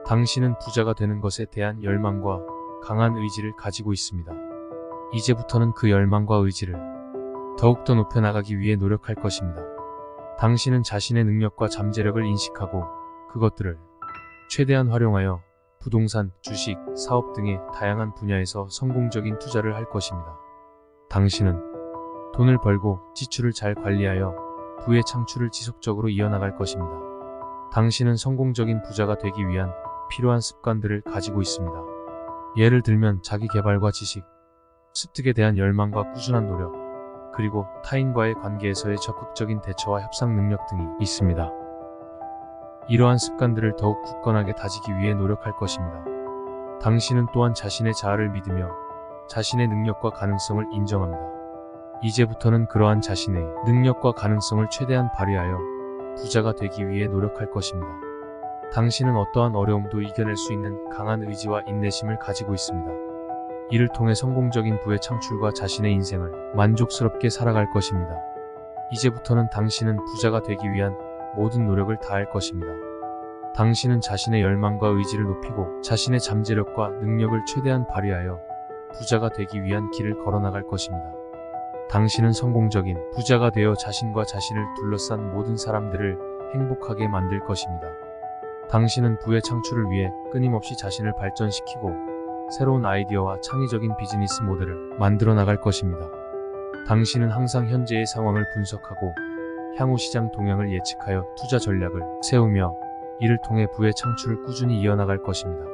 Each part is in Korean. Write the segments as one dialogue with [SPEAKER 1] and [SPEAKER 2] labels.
[SPEAKER 1] 당신은 부자가 되는 것에 대한 열망과 강한 의지를 가지고 있습니다. 이제부터는 그 열망과 의지를 더욱더 높여나가기 위해 노력할 것입니다. 당신은 자신의 능력과 잠재력을 인식하고 그것들을 최대한 활용하여 부동산, 주식, 사업 등의 다양한 분야에서 성공적인 투자를 할 것입니다. 당신은 돈을 벌고 지출을 잘 관리하여 부의 창출을 지속적으로 이어나갈 것입니다. 당신은 성공적인 부자가 되기 위한 필요한 습관들을 가지고 있습니다. 예를 들면 자기 개발과 지식, 습득에 대한 열망과 꾸준한 노력, 그리고 타인과의 관계에서의 적극적인 대처와 협상 능력 등이 있습니다. 이러한 습관들을 더욱 굳건하게 다지기 위해 노력할 것입니다. 당신은 또한 자신의 자아를 믿으며 자신의 능력과 가능성을 인정합니다. 이제부터는 그러한 자신의 능력과 가능성을 최대한 발휘하여 부자가 되기 위해 노력할 것입니다. 당신은 어떠한 어려움도 이겨낼 수 있는 강한 의지와 인내심을 가지고 있습니다. 이를 통해 성공적인 부의 창출과 자신의 인생을 만족스럽게 살아갈 것입니다. 이제부터는 당신은 부자가 되기 위한 모든 노력을 다할 것입니다. 당신은 자신의 열망과 의지를 높이고 자신의 잠재력과 능력을 최대한 발휘하여 부자가 되기 위한 길을 걸어나갈 것입니다. 당신은 성공적인 부자가 되어 자신과 자신을 둘러싼 모든 사람들을 행복하게 만들 것입니다. 당신은 부의 창출을 위해 끊임없이 자신을 발전시키고 새로운 아이디어와 창의적인 비즈니스 모델을 만들어 나갈 것입니다. 당신은 항상 현재의 상황을 분석하고 향후 시장 동향을 예측하여 투자 전략을 세우며 이를 통해 부의 창출을 꾸준히 이어나갈 것입니다.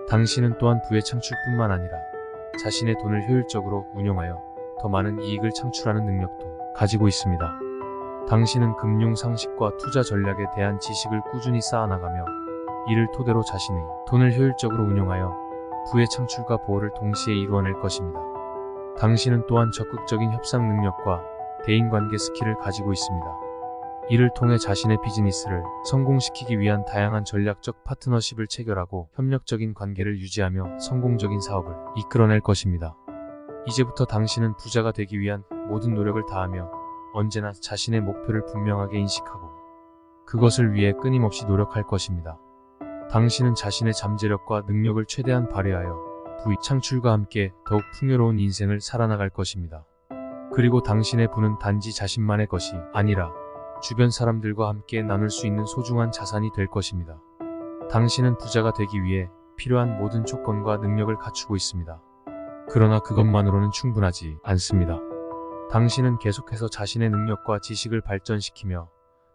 [SPEAKER 1] 당신은 또한 부의 창출뿐만 아니라 자신의 돈을 효율적으로 운용하여 더 많은 이익을 창출하는 능력도 가지고 있습니다. 당신은 금융 상식과 투자 전략에 대한 지식을 꾸준히 쌓아나가며 이를 토대로 자신의 돈을 효율적으로 운용하여 부의 창출과 보호를 동시에 이루어낼 것입니다. 당신은 또한 적극적인 협상 능력과 대인관계 스킬을 가지고 있습니다. 이를 통해 자신의 비즈니스를 성공시키기 위한 다양한 전략적 파트너십을 체결하고 협력적인 관계를 유지하며 성공적인 사업을 이끌어낼 것입니다. 이제부터 당신은 부자가 되기 위한 모든 노력을 다하며 언제나 자신의 목표를 분명하게 인식하고 그것을 위해 끊임없이 노력할 것입니다. 당신은 자신의 잠재력과 능력을 최대한 발휘하여 부의 창출과 함께 더욱 풍요로운 인생을 살아나갈 것입니다. 그리고 당신의 부는 단지 자신만의 것이 아니라 주변 사람들과 함께 나눌 수 있는 소중한 자산이 될 것입니다. 당신은 부자가 되기 위해 필요한 모든 조건과 능력을 갖추고 있습니다. 그러나 그것만으로는 충분하지 않습니다. 당신은 계속해서 자신의 능력과 지식을 발전시키며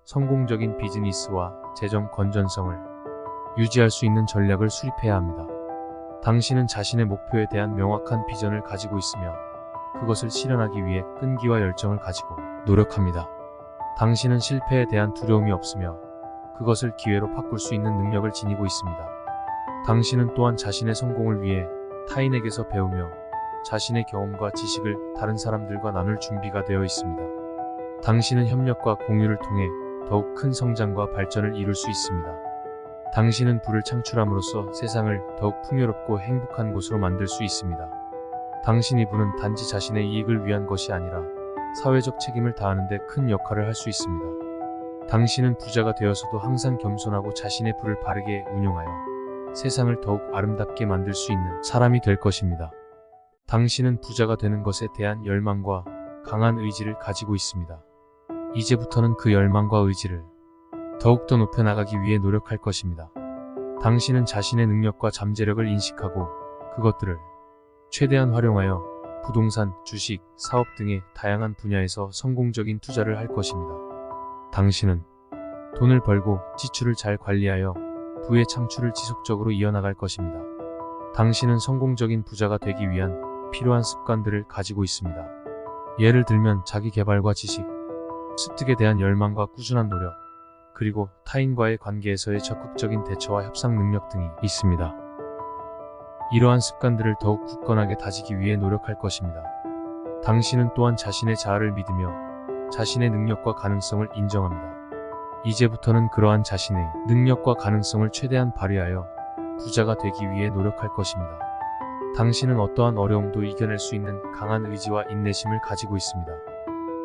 [SPEAKER 1] 성공적인 비즈니스와 재정 건전성을 유지할 수 있는 전략을 수립해야 합니다. 당신은 자신의 목표에 대한 명확한 비전을 가지고 있으며 그것을 실현하기 위해 끈기와 열정을 가지고 노력합니다. 당신은 실패에 대한 두려움이 없으며 그것을 기회로 바꿀 수 있는 능력을 지니고 있습니다. 당신은 또한 자신의 성공을 위해 타인에게서 배우며 자신의 경험과 지식을 다른 사람들과 나눌 준비가 되어 있습니다. 당신은 협력과 공유를 통해 더욱 큰 성장과 발전을 이룰 수 있습니다. 당신은 부를 창출함으로써 세상을 더욱 풍요롭고 행복한 곳으로 만들 수 있습니다. 당신의 부는 단지 자신의 이익을 위한 것이 아니라 사회적 책임을 다하는 데 큰 역할을 할 수 있습니다. 당신은 부자가 되어서도 항상 겸손하고 자신의 부를 바르게 운용하여 세상을 더욱 아름답게 만들 수 있는 사람이 될 것입니다. 당신은 부자가 되는 것에 대한 열망과 강한 의지를 가지고 있습니다. 이제부터는 그 열망과 의지를 더욱더 높여나가기 위해 노력할 것입니다. 당신은 자신의 능력과 잠재력을 인식하고 그것들을 최대한 활용하여 부동산, 주식, 사업 등의 다양한 분야에서 성공적인 투자를 할 것입니다. 당신은 돈을 벌고 지출을 잘 관리하여 부의 창출을 지속적으로 이어나갈 것입니다. 당신은 성공적인 부자가 되기 위한 필요한 습관들을 가지고 있습니다. 예를 들면 자기 개발과 지식, 습득에 대한 열망과 꾸준한 노력, 그리고 타인과의 관계에서의 적극적인 대처와 협상 능력 등이 있습니다. 이러한 습관들을 더욱 굳건하게 다지기 위해 노력할 것입니다. 당신은 또한 자신의 자아를 믿으며 자신의 능력과 가능성을 인정합니다. 이제부터는 그러한 자신의 능력과 가능성을 최대한 발휘하여 부자가 되기 위해 노력할 것입니다. 당신은 어떠한 어려움도 이겨낼 수 있는 강한 의지와 인내심을 가지고 있습니다.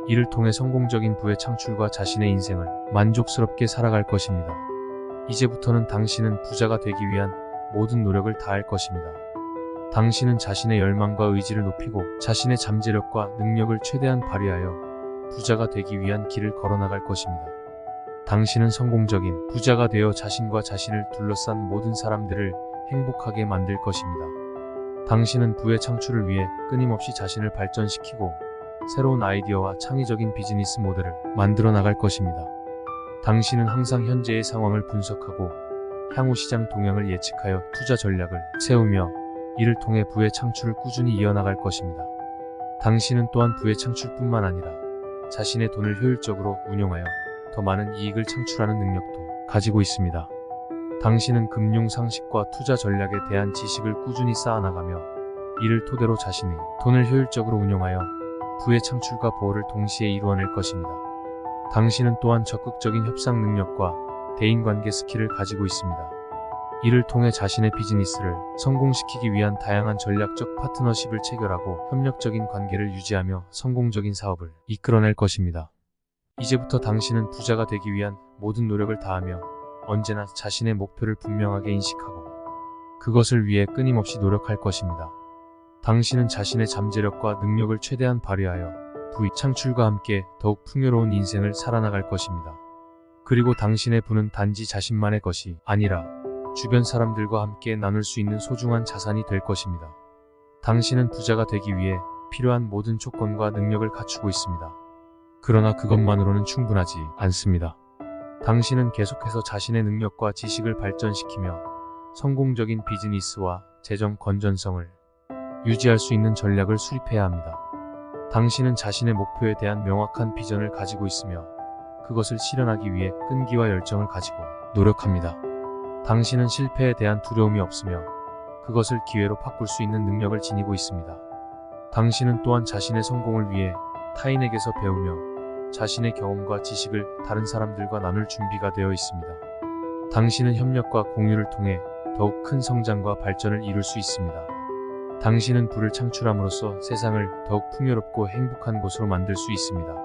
[SPEAKER 1] 이를 통해 성공적인 부의 창출과 자신의 인생을 만족스럽게 살아갈 것입니다. 이제부터는 당신은 부자가 되기 위한 모든 노력을 다할 것입니다. 당신은 자신의 열망과 의지를 높이고 자신의 잠재력과 능력을 최대한 발휘하여 부자가 되기 위한 길을 걸어나갈 것입니다. 당신은 성공적인 부자가 되어 자신과 자신을 둘러싼 모든 사람들을 행복하게 만들 것입니다. 당신은 부의 창출을 위해 끊임없이 자신을 발전시키고 새로운 아이디어와 창의적인 비즈니스 모델을 만들어 나갈 것입니다. 당신은 항상 현재의 상황을 분석하고 향후 시장 동향을 예측하여 투자 전략을 세우며 이를 통해 부의 창출을 꾸준히 이어나갈 것입니다. 당신은 또한 부의 창출뿐만 아니라 자신의 돈을 효율적으로 운용하여 더 많은 이익을 창출하는 능력도 가지고 있습니다. 당신은 금융 상식과 투자 전략에 대한 지식을 꾸준히 쌓아나가며 이를 토대로 자신의 돈을 효율적으로 운용하여 부의 창출과 보호를 동시에 이루어낼 것입니다. 당신은 또한 적극적인 협상 능력과 대인관계 스킬을 가지고 있습니다. 이를 통해 자신의 비즈니스를 성공시키기 위한 다양한 전략적 파트너십을 체결하고 협력적인 관계를 유지하며 성공적인 사업을 이끌어낼 것입니다. 이제부터 당신은 부자가 되기 위한 모든 노력을 다하며 언제나 자신의 목표를 분명하게 인식하고 그것을 위해 끊임없이 노력할 것입니다. 당신은 자신의 잠재력과 능력을 최대한 발휘하여 부의 창출과 함께 더욱 풍요로운 인생을 살아나갈 것입니다. 그리고 당신의 부는 단지 자신만의 것이 아니라 주변 사람들과 함께 나눌 수 있는 소중한 자산이 될 것입니다. 당신은 부자가 되기 위해 필요한 모든 조건과 능력을 갖추고 있습니다. 그러나 그것만으로는 충분하지 않습니다. 당신은 계속해서 자신의 능력과 지식을 발전시키며 성공적인 비즈니스와 재정 건전성을 유지할 수 있는 전략을 수립해야 합니다. 당신은 자신의 목표에 대한 명확한 비전을 가지고 있으며 그것을 실현하기 위해 끈기와 열정을 가지고 노력합니다. 당신은 실패에 대한 두려움이 없으며 그것을 기회로 바꿀 수 있는 능력을 지니고 있습니다. 당신은 또한 자신의 성공을 위해 타인에게서 배우며 자신의 경험과 지식을 다른 사람들과 나눌 준비가 되어 있습니다. 당신은 협력과 공유를 통해 더욱 큰 성장과 발전을 이룰 수 있습니다. 당신은 부를 창출함으로써 세상을 더욱 풍요롭고 행복한 곳으로 만들 수 있습니다.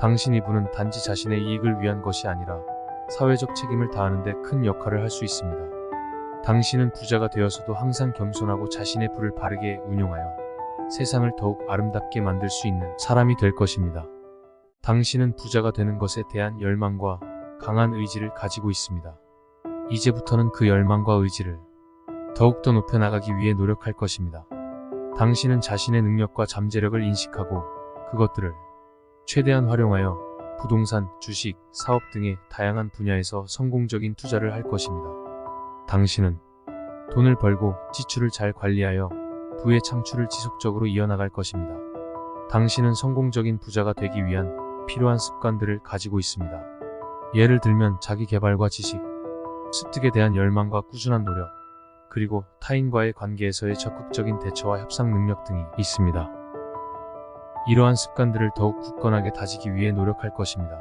[SPEAKER 1] 당신의 부는 단지 자신의 이익을 위한 것이 아니라 사회적 책임을 다하는 데 큰 역할을 할 수 있습니다. 당신은 부자가 되어서도 항상 겸손하고 자신의 부를 바르게 운용하여 세상을 더욱 아름답게 만들 수 있는 사람이 될 것입니다. 당신은 부자가 되는 것에 대한 열망과 강한 의지를 가지고 있습니다. 이제부터는 그 열망과 의지를 더욱더 높여나가기 위해 노력할 것입니다. 당신은 자신의 능력과 잠재력을 인식하고 그것들을 최대한 활용하여 부동산, 주식, 사업 등의 다양한 분야에서 성공적인 투자를 할 것입니다. 당신은 돈을 벌고 지출을 잘 관리하여 부의 창출을 지속적으로 이어나갈 것입니다. 당신은 성공적인 부자가 되기 위한 필요한 습관들을 가지고 있습니다. 예를 들면 자기 개발과 지식, 습득에 대한 열망과 꾸준한 노력, 그리고 타인과의 관계에서의 적극적인 대처와 협상 능력 등이 있습니다. 이러한 습관들을 더욱 굳건하게 다지기 위해 노력할 것입니다.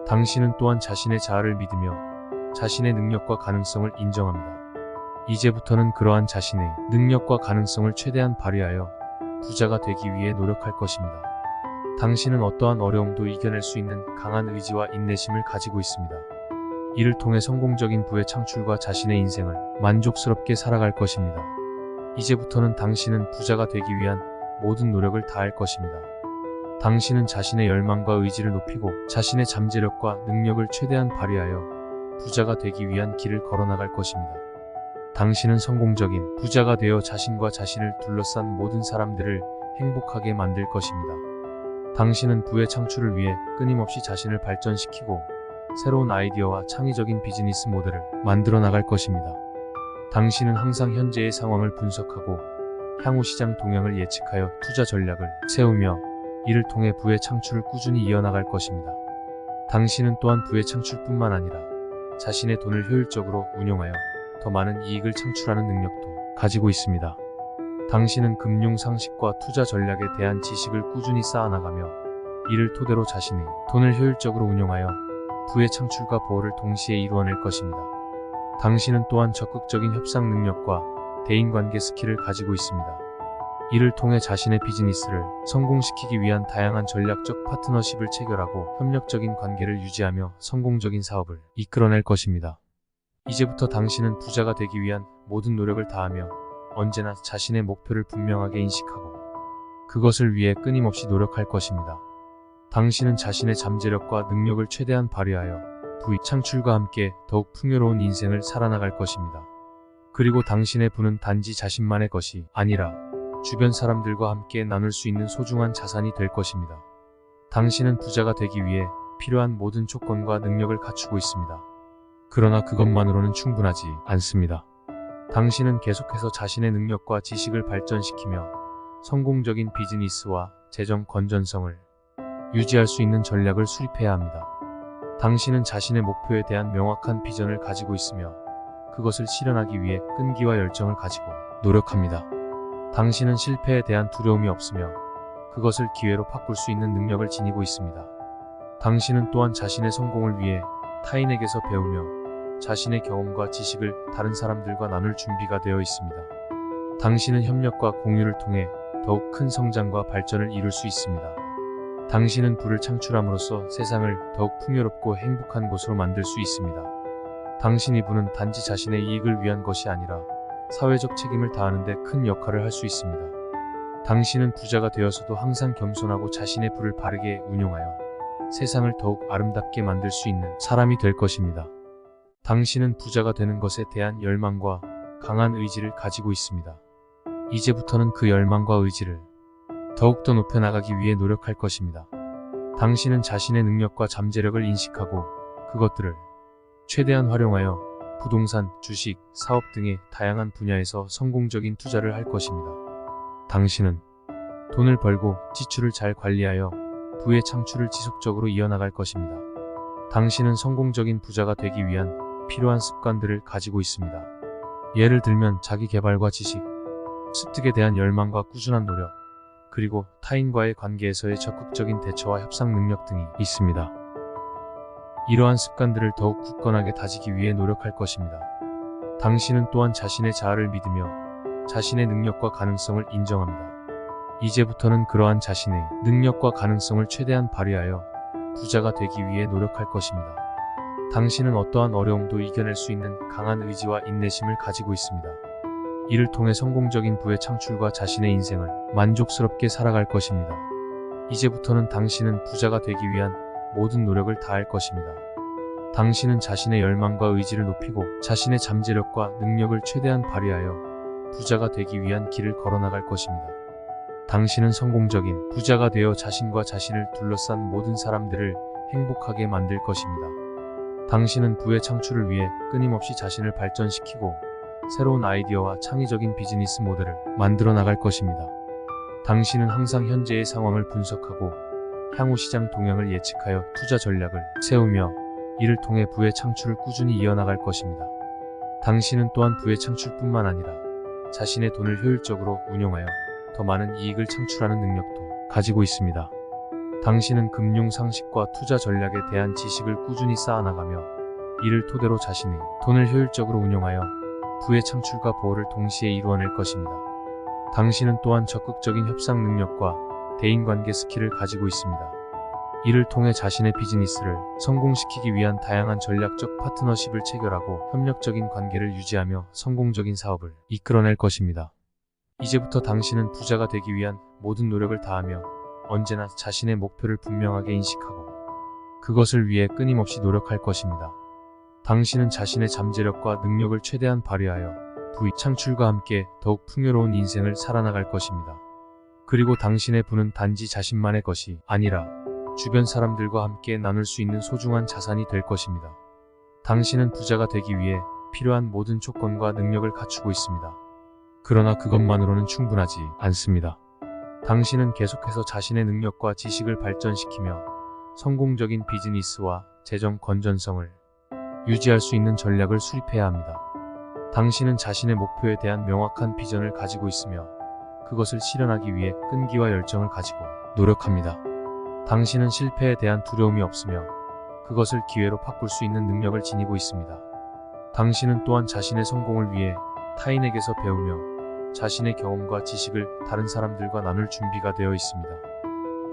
[SPEAKER 1] 당신은 또한 자신의 자아를 믿으며 자신의 능력과 가능성을 인정합니다. 이제부터는 그러한 자신의 능력과 가능성을 최대한 발휘하여 부자가 되기 위해 노력할 것입니다. 당신은 어떠한 어려움도 이겨낼 수 있는 강한 의지와 인내심을 가지고 있습니다. 이를 통해 성공적인 부의 창출과 자신의 인생을 만족스럽게 살아갈 것입니다. 이제부터는 당신은 부자가 되기 위한 모든 노력을 다할 것입니다. 당신은 자신의 열망과 의지를 높이고 자신의 잠재력과 능력을 최대한 발휘하여 부자가 되기 위한 길을 걸어나갈 것입니다. 당신은 성공적인 부자가 되어 자신과 자신을 둘러싼 모든 사람들을 행복하게 만들 것입니다. 당신은 부의 창출을 위해 끊임없이 자신을 발전시키고 새로운 아이디어와 창의적인 비즈니스 모델을 만들어 나갈 것입니다. 당신은 항상 현재의 상황을 분석하고 향후 시장 동향을 예측하여 투자 전략을 세우며 이를 통해 부의 창출을 꾸준히 이어나갈 것입니다. 당신은 또한 부의 창출뿐만 아니라 자신의 돈을 효율적으로 운용하여 더 많은 이익을 창출하는 능력도 가지고 있습니다. 당신은 금융 상식과 투자 전략에 대한 지식을 꾸준히 쌓아나가며 이를 토대로 자신의 돈을 효율적으로 운용하여 부의 창출과 보호를 동시에 이루어낼 것입니다. 당신은 또한 적극적인 협상 능력과 대인관계 스킬을 가지고 있습니다. 이를 통해 자신의 비즈니스를 성공시키기 위한 다양한 전략적 파트너십을 체결하고 협력적인 관계를 유지하며 성공적인 사업을 이끌어낼 것입니다. 이제부터 당신은 부자가 되기 위한 모든 노력을 다하며 언제나 자신의 목표를 분명하게 인식하고 그것을 위해 끊임없이 노력할 것입니다. 당신은 자신의 잠재력과 능력을 최대한 발휘하여 부의 창출과 함께 더욱 풍요로운 인생을 살아나갈 것입니다. 그리고 당신의 부는 단지 자신만의 것이 아니라 주변 사람들과 함께 나눌 수 있는 소중한 자산이 될 것입니다. 당신은 부자가 되기 위해 필요한 모든 조건과 능력을 갖추고 있습니다. 그러나 그것만으로는 충분하지 않습니다. 당신은 계속해서 자신의 능력과 지식을 발전시키며 성공적인 비즈니스와 재정 건전성을 유지할 수 있는 전략을 수립해야 합니다. 당신은 자신의 목표에 대한 명확한 비전을 가지고 있으며 그것을 실현하기 위해 끈기와 열정을 가지고 노력합니다. 당신은 실패에 대한 두려움이 없으며 그것을 기회로 바꿀 수 있는 능력을 지니고 있습니다. 당신은 또한 자신의 성공을 위해 타인에게서 배우며 자신의 경험과 지식을 다른 사람들과 나눌 준비가 되어 있습니다. 당신은 협력과 공유를 통해 더욱 큰 성장과 발전을 이룰 수 있습니다. 당신은 부를 창출함으로써 세상을 더욱 풍요롭고 행복한 곳으로 만들 수 있습니다. 당신의 부는 단지 자신의 이익을 위한 것이 아니라 사회적 책임을 다하는 데 큰 역할을 할 수 있습니다. 당신은 부자가 되어서도 항상 겸손하고 자신의 부를 바르게 운용하여 세상을 더욱 아름답게 만들 수 있는 사람이 될 것입니다. 당신은 부자가 되는 것에 대한 열망과 강한 의지를 가지고 있습니다. 이제부터는 그 열망과 의지를 더욱더 높여나가기 위해 노력할 것입니다. 당신은 자신의 능력과 잠재력을 인식하고 그것들을 최대한 활용하여 부동산, 주식, 사업 등의 다양한 분야에서 성공적인 투자를 할 것입니다. 당신은 돈을 벌고 지출을 잘 관리하여 부의 창출을 지속적으로 이어나갈 것입니다. 당신은 성공적인 부자가 되기 위한 필요한 습관들을 가지고 있습니다. 예를 들면 자기 개발과 지식, 습득에 대한 열망과 꾸준한 노력, 그리고 타인과의 관계에서의 적극적인 대처와 협상 능력 등이 있습니다. 이러한 습관들을 더욱 굳건하게 다지기 위해 노력할 것입니다. 당신은 또한 자신의 자아를 믿으며 자신의 능력과 가능성을 인정합니다. 이제부터는 그러한 자신의 능력과 가능성을 최대한 발휘하여 부자가 되기 위해 노력할 것입니다. 당신은 어떠한 어려움도 이겨낼 수 있는 강한 의지와 인내심을 가지고 있습니다. 이를 통해 성공적인 부의 창출과 자신의 인생을 만족스럽게 살아갈 것입니다. 이제부터는 당신은 부자가 되기 위한 모든 노력을 다할 것입니다. 당신은 자신의 열망과 의지를 높이고 자신의 잠재력과 능력을 최대한 발휘하여 부자가 되기 위한 길을 걸어나갈 것입니다. 당신은 성공적인 부자가 되어 자신과 자신을 둘러싼 모든 사람들을 행복하게 만들 것입니다. 당신은 부의 창출을 위해 끊임없이 자신을 발전시키고 새로운 아이디어와 창의적인 비즈니스 모델을 만들어 나갈 것입니다. 당신은 항상 현재의 상황을 분석하고 향후 시장 동향을 예측하여 투자 전략을 세우며 이를 통해 부의 창출을 꾸준히 이어나갈 것입니다. 당신은 또한 부의 창출뿐만 아니라 자신의 돈을 효율적으로 운용하여 더 많은 이익을 창출하는 능력도 가지고 있습니다. 당신은 금융 상식과 투자 전략에 대한 지식을 꾸준히 쌓아나가며 이를 토대로 자신의 돈을 효율적으로 운용하여 부의 창출과 보호를 동시에 이루어낼 것입니다. 당신은 또한 적극적인 협상 능력과 대인관계 스킬을 가지고 있습니다. 이를 통해 자신의 비즈니스를 성공시키기 위한 다양한 전략적 파트너십을 체결하고 협력적인 관계를 유지하며 성공적인 사업을 이끌어낼 것입니다. 이제부터 당신은 부자가 되기 위한 모든 노력을 다하며 언제나 자신의 목표를 분명하게 인식하고 그것을 위해 끊임없이 노력할 것입니다. 당신은 자신의 잠재력과 능력을 최대한 발휘하여 부의 창출과 함께 더욱 풍요로운 인생을 살아나갈 것입니다. 그리고 당신의 부는 단지 자신만의 것이 아니라 주변 사람들과 함께 나눌 수 있는 소중한 자산이 될 것입니다. 당신은 부자가 되기 위해 필요한 모든 조건과 능력을 갖추고 있습니다. 그러나 그것만으로는 충분하지 않습니다. 당신은 계속해서 자신의 능력과 지식을 발전시키며 성공적인 비즈니스와 재정 건전성을 유지할 수 있는 전략을 수립해야 합니다. 당신은 자신의 목표에 대한 명확한 비전을 가지고 있으며 그것을 실현하기 위해 끈기와 열정을 가지고 노력합니다. 당신은 실패에 대한 두려움이 없으며 그것을 기회로 바꿀 수 있는 능력을 지니고 있습니다. 당신은 또한 자신의 성공을 위해 타인에게서 배우며 자신의 경험과 지식을 다른 사람들과 나눌 준비가 되어 있습니다.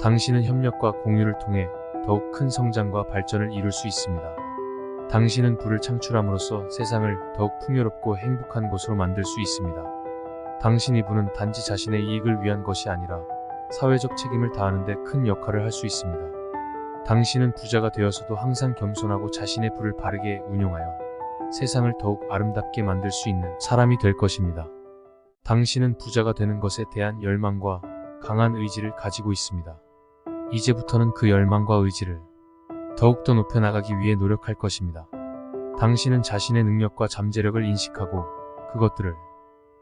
[SPEAKER 1] 당신은 협력과 공유를 통해 더욱 큰 성장과 발전을 이룰 수 있습니다. 당신은 부를 창출함으로써 세상을 더욱 풍요롭고 행복한 곳으로 만들 수 있습니다. 당신의 부는 단지 자신의 이익을 위한 것이 아니라 사회적 책임을 다하는 데 큰 역할을 할 수 있습니다. 당신은 부자가 되어서도 항상 겸손하고 자신의 부를 바르게 운용하여 세상을 더욱 아름답게 만들 수 있는 사람이 될 것입니다. 당신은 부자가 되는 것에 대한 열망과 강한 의지를 가지고 있습니다. 이제부터는 그 열망과 의지를 더욱더 높여나가기 위해 노력할 것입니다. 당신은 자신의 능력과 잠재력을 인식하고 그것들을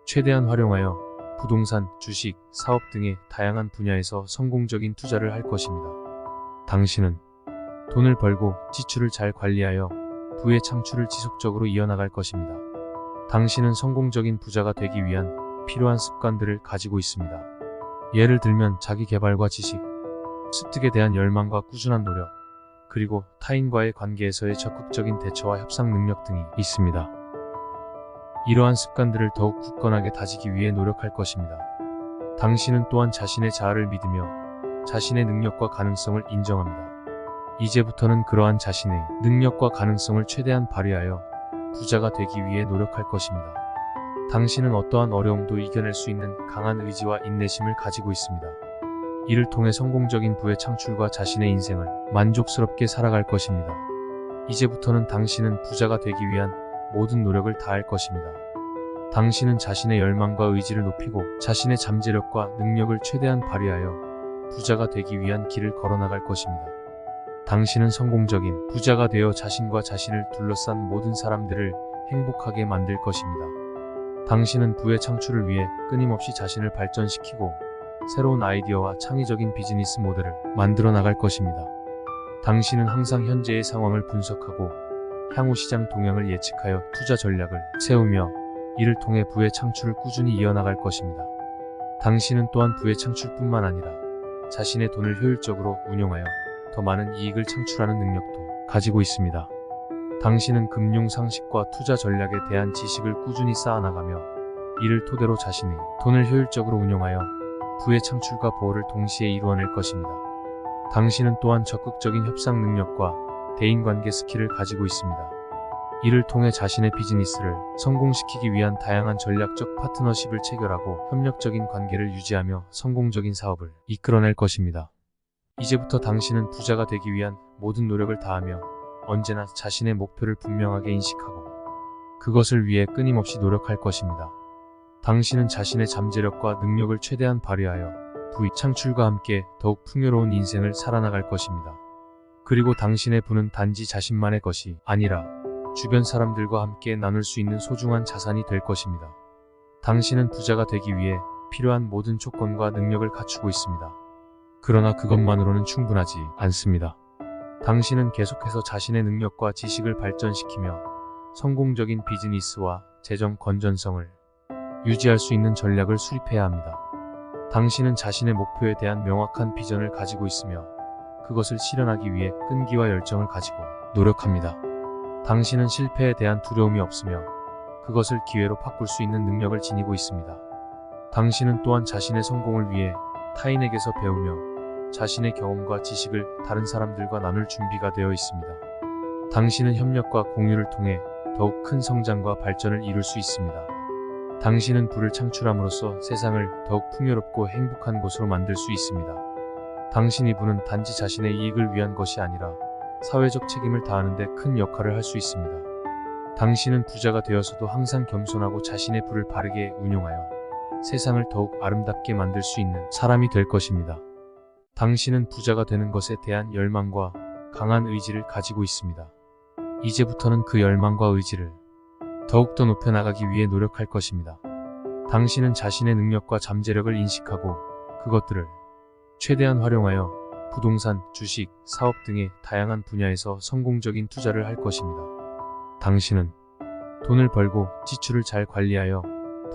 [SPEAKER 1] 최대한 활용하여 부동산, 주식, 사업 등의 다양한 분야에서 성공적인 투자를 할 것입니다. 당신은 돈을 벌고 지출을 잘 관리하여 부의 창출을 지속적으로 이어나갈 것입니다. 당신은 성공적인 부자가 되기 위한 필요한 습관들을 가지고 있습니다. 예를 들면 자기 개발과 지식, 습득에 대한 열망과 꾸준한 노력, 그리고 타인과의 관계에서의 적극적인 대처와 협상 능력 등이 있습니다. 이러한 습관들을 더욱 굳건하게 다지기 위해 노력할 것입니다. 당신은 또한 자신의 자아를 믿으며 자신의 능력과 가능성을 인정합니다. 이제부터는 그러한 자신의 능력과 가능성을 최대한 발휘하여 부자가 되기 위해 노력할 것입니다. 당신은 어떠한 어려움도 이겨낼 수 있는 강한 의지와 인내심을 가지고 있습니다. 이를 통해 성공적인 부의 창출과 자신의 인생을 만족스럽게 살아갈 것입니다. 이제부터는 당신은 부자가 되기 위한 모든 노력을 다할 것입니다. 당신은 자신의 열망과 의지를 높이고 자신의 잠재력과 능력을 최대한 발휘하여 부자가 되기 위한 길을 걸어나갈 것입니다. 당신은 성공적인 부자가 되어 자신과 자신을 둘러싼 모든 사람들을 행복하게 만들 것입니다. 당신은 부의 창출을 위해 끊임없이 자신을 발전시키고 새로운 아이디어와 창의적인 비즈니스 모델을 만들어 나갈 것입니다. 당신은 항상 현재의 상황을 분석하고 향후 시장 동향을 예측하여 투자 전략을 세우며 이를 통해 부의 창출을 꾸준히 이어나갈 것입니다. 당신은 또한 부의 창출뿐만 아니라 자신의 돈을 효율적으로 운용하여 더 많은 이익을 창출하는 능력도 가지고 있습니다. 당신은 금융 상식과 투자 전략에 대한 지식을 꾸준히 쌓아나가며 이를 토대로 자신의 돈을 효율적으로 운용하여 부의 창출과 보호를 동시에 이루어낼 것입니다. 당신은 또한 적극적인 협상 능력과 대인관계 스킬을 가지고 있습니다. 이를 통해 자신의 비즈니스를 성공시키기 위한 다양한 전략적 파트너십을 체결하고 협력적인 관계를 유지하며 성공적인 사업을 이끌어낼 것입니다. 이제부터 당신은 부자가 되기 위한 모든 노력을 다하며 언제나 자신의 목표를 분명하게 인식하고 그것을 위해 끊임없이 노력할 것입니다. 당신은 자신의 잠재력과 능력을 최대한 발휘하여 부의 창출과 함께 더욱 풍요로운 인생을 살아나갈 것입니다. 그리고 당신의 부는 단지 자신만의 것이 아니라 주변 사람들과 함께 나눌 수 있는 소중한 자산이 될 것입니다. 당신은 부자가 되기 위해 필요한 모든 조건과 능력을 갖추고 있습니다. 그러나 그것만으로는 충분하지 않습니다. 당신은 계속해서 자신의 능력과 지식을 발전시키며 성공적인 비즈니스와 재정 건전성을 유지할 수 있는 전략을 수립해야 합니다. 당신은 자신의 목표에 대한 명확한 비전을 가지고 있으며 그것을 실현하기 위해 끈기와 열정을 가지고 노력합니다. 당신은 실패에 대한 두려움이 없으며 그것을 기회로 바꿀 수 있는 능력을 지니고 있습니다. 당신은 또한 자신의 성공을 위해 타인에게서 배우며 자신의 경험과 지식을 다른 사람들과 나눌 준비가 되어 있습니다. 당신은 협력과 공유를 통해 더욱 큰 성장과 발전을 이룰 수 있습니다. 당신은 부를 창출함으로써 세상을 더욱 풍요롭고 행복한 곳으로 만들 수 있습니다. 당신의 부는 단지 자신의 이익을 위한 것이 아니라 사회적 책임을 다하는 데 큰 역할을 할 수 있습니다. 당신은 부자가 되어서도 항상 겸손하고 자신의 부를 바르게 운용하여 세상을 더욱 아름답게 만들 수 있는 사람이 될 것입니다. 당신은 부자가 되는 것에 대한 열망과 강한 의지를 가지고 있습니다. 이제부터는 그 열망과 의지를 더욱더 높여나가기 위해 노력할 것입니다. 당신은 자신의 능력과 잠재력을 인식하고 그것들을 최대한 활용하여 부동산, 주식, 사업 등의 다양한 분야에서 성공적인 투자를 할 것입니다. 당신은 돈을 벌고 지출을 잘 관리하여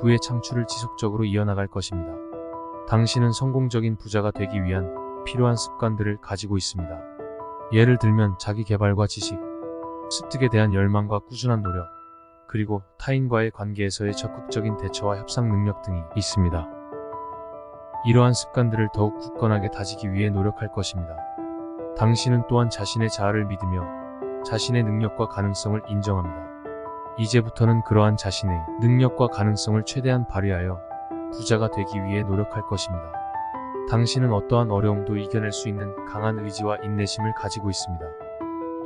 [SPEAKER 1] 부의 창출을 지속적으로 이어나갈 것입니다. 당신은 성공적인 부자가 되기 위한 필요한 습관들을 가지고 있습니다. 예를 들면 자기 개발과 지식, 습득에 대한 열망과 꾸준한 노력, 그리고 타인과의 관계에서의 적극적인 대처와 협상 능력 등이 있습니다. 이러한 습관들을 더욱 굳건하게 다지기 위해 노력할 것입니다. 당신은 또한 자신의 자아를 믿으며 자신의 능력과 가능성을 인정합니다. 이제부터는 그러한 자신의 능력과 가능성을 최대한 발휘하여 부자가 되기 위해 노력할 것입니다. 당신은 어떠한 어려움도 이겨낼 수 있는 강한 의지와 인내심을 가지고 있습니다.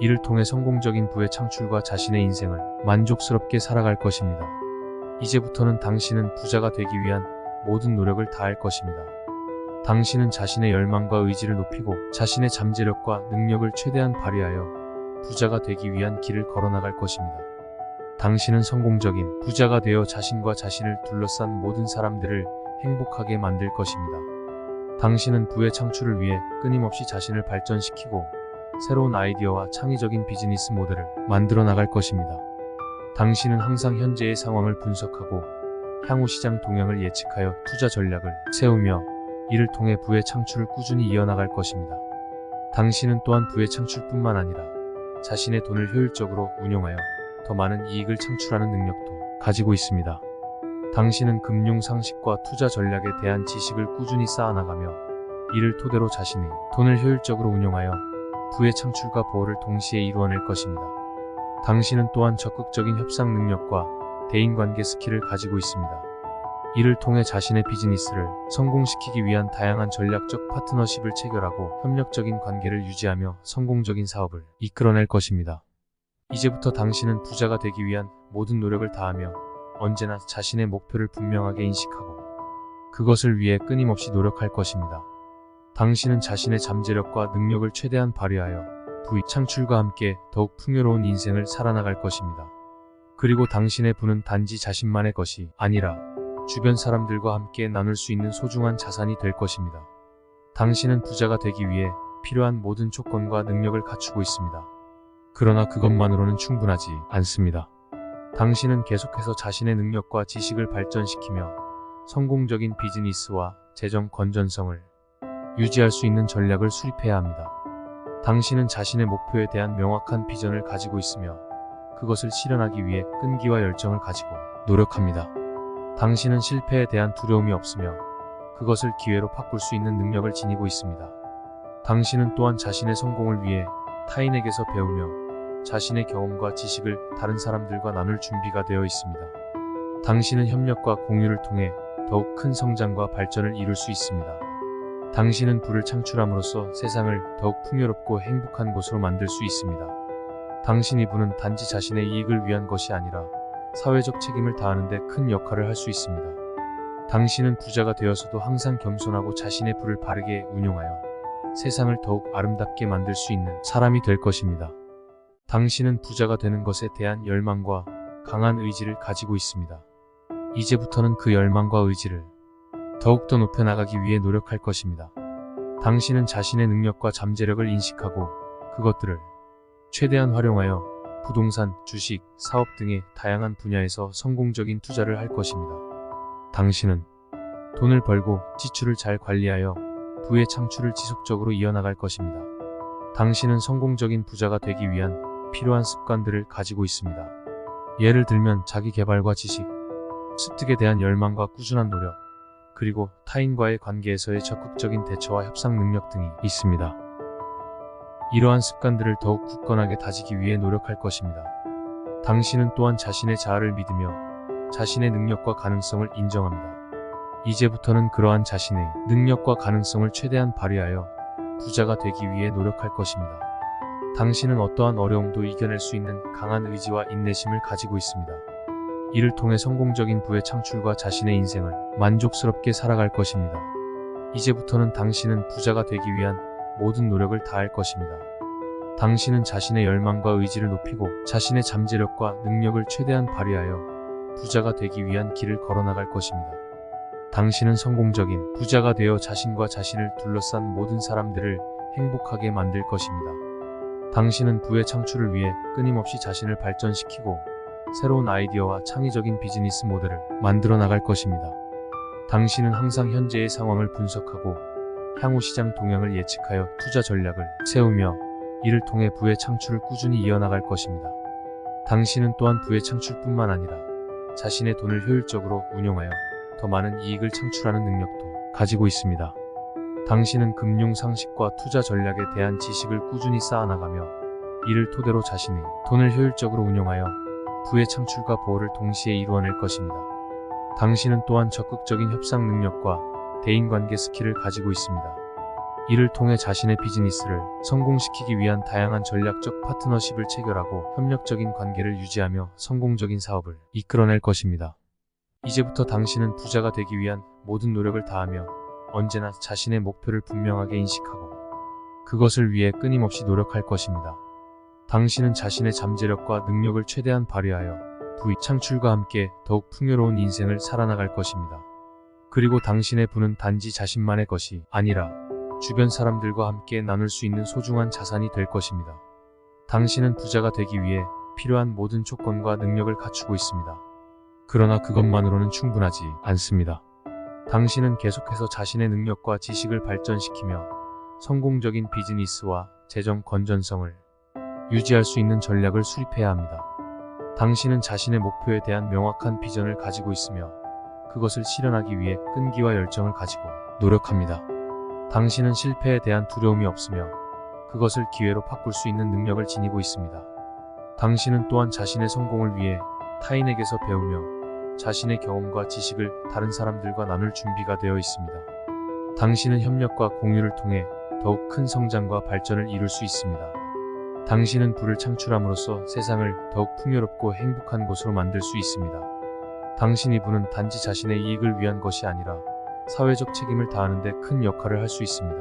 [SPEAKER 1] 이를 통해 성공적인 부의 창출과 자신의 인생을 만족스럽게 살아갈 것입니다. 이제부터는 당신은 부자가 되기 위한 모든 노력을 다할 것입니다. 당신은 자신의 열망과 의지를 높이고 자신의 잠재력과 능력을 최대한 발휘하여 부자가 되기 위한 길을 걸어나갈 것입니다. 당신은 성공적인 부자가 되어 자신과 자신을 둘러싼 모든 사람들을 행복하게 만들 것입니다. 당신은 부의 창출을 위해 끊임없이 자신을 발전시키고 새로운 아이디어와 창의적인 비즈니스 모델을 만들어 나갈 것입니다. 당신은 항상 현재의 상황을 분석하고 향후 시장 동향을 예측하여 투자 전략을 세우며 이를 통해 부의 창출을 꾸준히 이어나갈 것입니다. 당신은 또한 부의 창출뿐만 아니라 자신의 돈을 효율적으로 운용하여 더 많은 이익을 창출하는 능력도 가지고 있습니다. 당신은 금융 상식과 투자 전략에 대한 지식을 꾸준히 쌓아나가며 이를 토대로 자신의 돈을 효율적으로 운용하여 부의 창출과 보호를 동시에 이루어낼 것입니다. 당신은 또한 적극적인 협상 능력과 대인관계 스킬을 가지고 있습니다. 이를 통해 자신의 비즈니스를 성공시키기 위한 다양한 전략적 파트너십을 체결하고 협력적인 관계를 유지하며 성공적인 사업을 이끌어낼 것입니다. 이제부터 당신은 부자가 되기 위한 모든 노력을 다하며 언제나 자신의 목표를 분명하게 인식하고 그것을 위해 끊임없이 노력할 것입니다. 당신은 자신의 잠재력과 능력을 최대한 발휘하여 부의 창출과 함께 더욱 풍요로운 인생을 살아나갈 것입니다. 그리고 당신의 부는 단지 자신만의 것이 아니라 주변 사람들과 함께 나눌 수 있는 소중한 자산이 될 것입니다. 당신은 부자가 되기 위해 필요한 모든 조건과 능력을 갖추고 있습니다. 그러나 그것만으로는 충분하지 않습니다. 당신은 계속해서 자신의 능력과 지식을 발전시키며 성공적인 비즈니스와 재정 건전성을 유지할 수 있는 전략을 수립해야 합니다. 당신은 자신의 목표에 대한 명확한 비전을 가지고 있으며 그것을 실현하기 위해 끈기와 열정을 가지고 노력합니다. 당신은 실패에 대한 두려움이 없으며 그것을 기회로 바꿀 수 있는 능력을 지니고 있습니다. 당신은 또한 자신의 성공을 위해 타인에게서 배우며 자신의 경험과 지식을 다른 사람들과 나눌 준비가 되어 있습니다. 당신은 협력과 공유를 통해 더욱 큰 성장과 발전을 이룰 수 있습니다. 당신은 부를 창출함으로써 세상을 더욱 풍요롭고 행복한 곳으로 만들 수 있습니다. 당신의 부는 단지 자신의 이익을 위한 것이 아니라 사회적 책임을 다하는 데 큰 역할을 할 수 있습니다. 당신은 부자가 되어서도 항상 겸손하고 자신의 부를 바르게 운용하여 세상을 더욱 아름답게 만들 수 있는 사람이 될 것입니다. 당신은 부자가 되는 것에 대한 열망과 강한 의지를 가지고 있습니다. 이제부터는 그 열망과 의지를 더욱더 높여나가기 위해 노력할 것입니다. 당신은 자신의 능력과 잠재력을 인식하고 그것들을 최대한 활용하여 부동산, 주식, 사업 등의 다양한 분야에서 성공적인 투자를 할 것입니다. 당신은 돈을 벌고 지출을 잘 관리하여 부의 창출을 지속적으로 이어나갈 것입니다. 당신은 성공적인 부자가 되기 위한 필요한 습관들을 가지고 있습니다. 예를 들면 자기 개발과 지식, 습득에 대한 열망과 꾸준한 노력, 그리고 타인과의 관계에서의 적극적인 대처와 협상 능력 등이 있습니다. 이러한 습관들을 더욱 굳건하게 다지기 위해 노력할 것입니다. 당신은 또한 자신의 자아를 믿으며 자신의 능력과 가능성을 인정합니다. 이제부터는 그러한 자신의 능력과 가능성을 최대한 발휘하여 부자가 되기 위해 노력할 것입니다. 당신은 어떠한 어려움도 이겨낼 수 있는 강한 의지와 인내심을 가지고 있습니다. 이를 통해 성공적인 부의 창출과 자신의 인생을 만족스럽게 살아갈 것입니다. 이제부터는 당신은 부자가 되기 위한 모든 노력을 다할 것입니다. 당신은 자신의 열망과 의지를 높이고 자신의 잠재력과 능력을 최대한 발휘하여 부자가 되기 위한 길을 걸어나갈 것입니다. 당신은 성공적인 부자가 되어 자신과 자신을 둘러싼 모든 사람들을 행복하게 만들 것입니다. 당신은 부의 창출을 위해 끊임없이 자신을 발전시키고 새로운 아이디어와 창의적인 비즈니스 모델을 만들어 나갈 것입니다. 당신은 항상 현재의 상황을 분석하고 향후 시장 동향을 예측하여 투자 전략을 세우며 이를 통해 부의 창출을 꾸준히 이어나갈 것입니다. 당신은 또한 부의 창출뿐만 아니라 자신의 돈을 효율적으로 운용하여 더 많은 이익을 창출하는 능력도 가지고 있습니다. 당신은 금융 상식과 투자 전략에 대한 지식을 꾸준히 쌓아나가며 이를 토대로 자신의 돈을 효율적으로 운용하여 부의 창출과 보호를 동시에 이루어낼 것입니다. 당신은 또한 적극적인 협상 능력과 대인관계 스킬을 가지고 있습니다. 이를 통해 자신의 비즈니스를 성공시키기 위한 다양한 전략적 파트너십을 체결하고 협력적인 관계를 유지하며 성공적인 사업을 이끌어낼 것입니다. 이제부터 당신은 부자가 되기 위한 모든 노력을 다하며 언제나 자신의 목표를 분명하게 인식하고 그것을 위해 끊임없이 노력할 것입니다. 당신은 자신의 잠재력과 능력을 최대한 발휘하여 부의 창출과 함께 더욱 풍요로운 인생을 살아나갈 것입니다. 그리고 당신의 부는 단지 자신만의 것이 아니라 주변 사람들과 함께 나눌 수 있는 소중한 자산이 될 것입니다. 당신은 부자가 되기 위해 필요한 모든 조건과 능력을 갖추고 있습니다. 그러나 그것만으로는 충분하지 않습니다. 당신은 계속해서 자신의 능력과 지식을 발전시키며 성공적인 비즈니스와 재정 건전성을 유지할 수 있는 전략을 수립해야 합니다. 당신은 자신의 목표에 대한 명확한 비전을 가지고 있으며 그것을 실현하기 위해 끈기와 열정을 가지고 노력합니다. 당신은 실패에 대한 두려움이 없으며 그것을 기회로 바꿀 수 있는 능력을 지니고 있습니다. 당신은 또한 자신의 성공을 위해 타인에게서 배우며 자신의 경험과 지식을 다른 사람들과 나눌 준비가 되어 있습니다. 당신은 협력과 공유를 통해 더욱 큰 성장과 발전을 이룰 수 있습니다. 당신은 부를 창출함으로써 세상을 더욱 풍요롭고 행복한 곳으로 만들 수 있습니다. 당신의 부는 단지 자신의 이익을 위한 것이 아니라 사회적 책임을 다하는 데 큰 역할을 할 수 있습니다.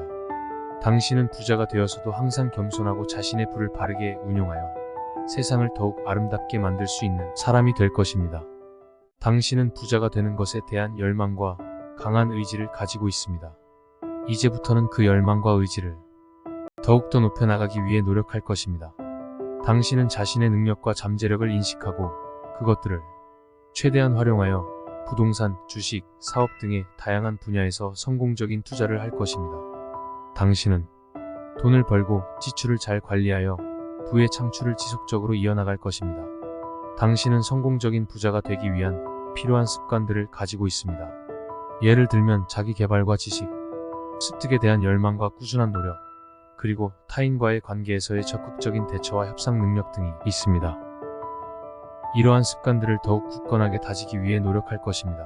[SPEAKER 1] 당신은 부자가 되어서도 항상 겸손하고 자신의 부를 바르게 운용하여 세상을 더욱 아름답게 만들 수 있는 사람이 될 것입니다. 당신은 부자가 되는 것에 대한 열망과 강한 의지를 가지고 있습니다. 이제부터는 그 열망과 의지를 더욱더 높여나가기 위해 노력할 것입니다. 당신은 자신의 능력과 잠재력을 인식하고 그것들을 최대한 활용하여 부동산, 주식, 사업 등의 다양한 분야에서 성공적인 투자를 할 것입니다. 당신은 돈을 벌고 지출을 잘 관리하여 부의 창출을 지속적으로 이어나갈 것입니다. 당신은 성공적인 부자가 되기 위한 필요한 습관들을 가지고 있습니다. 예를 들면 자기 개발과 지식, 습득에 대한 열망과 꾸준한 노력, 그리고 타인과의 관계에서의 적극적인 대처와 협상 능력 등이 있습니다. 이러한 습관들을 더욱 굳건하게 다지기 위해 노력할 것입니다.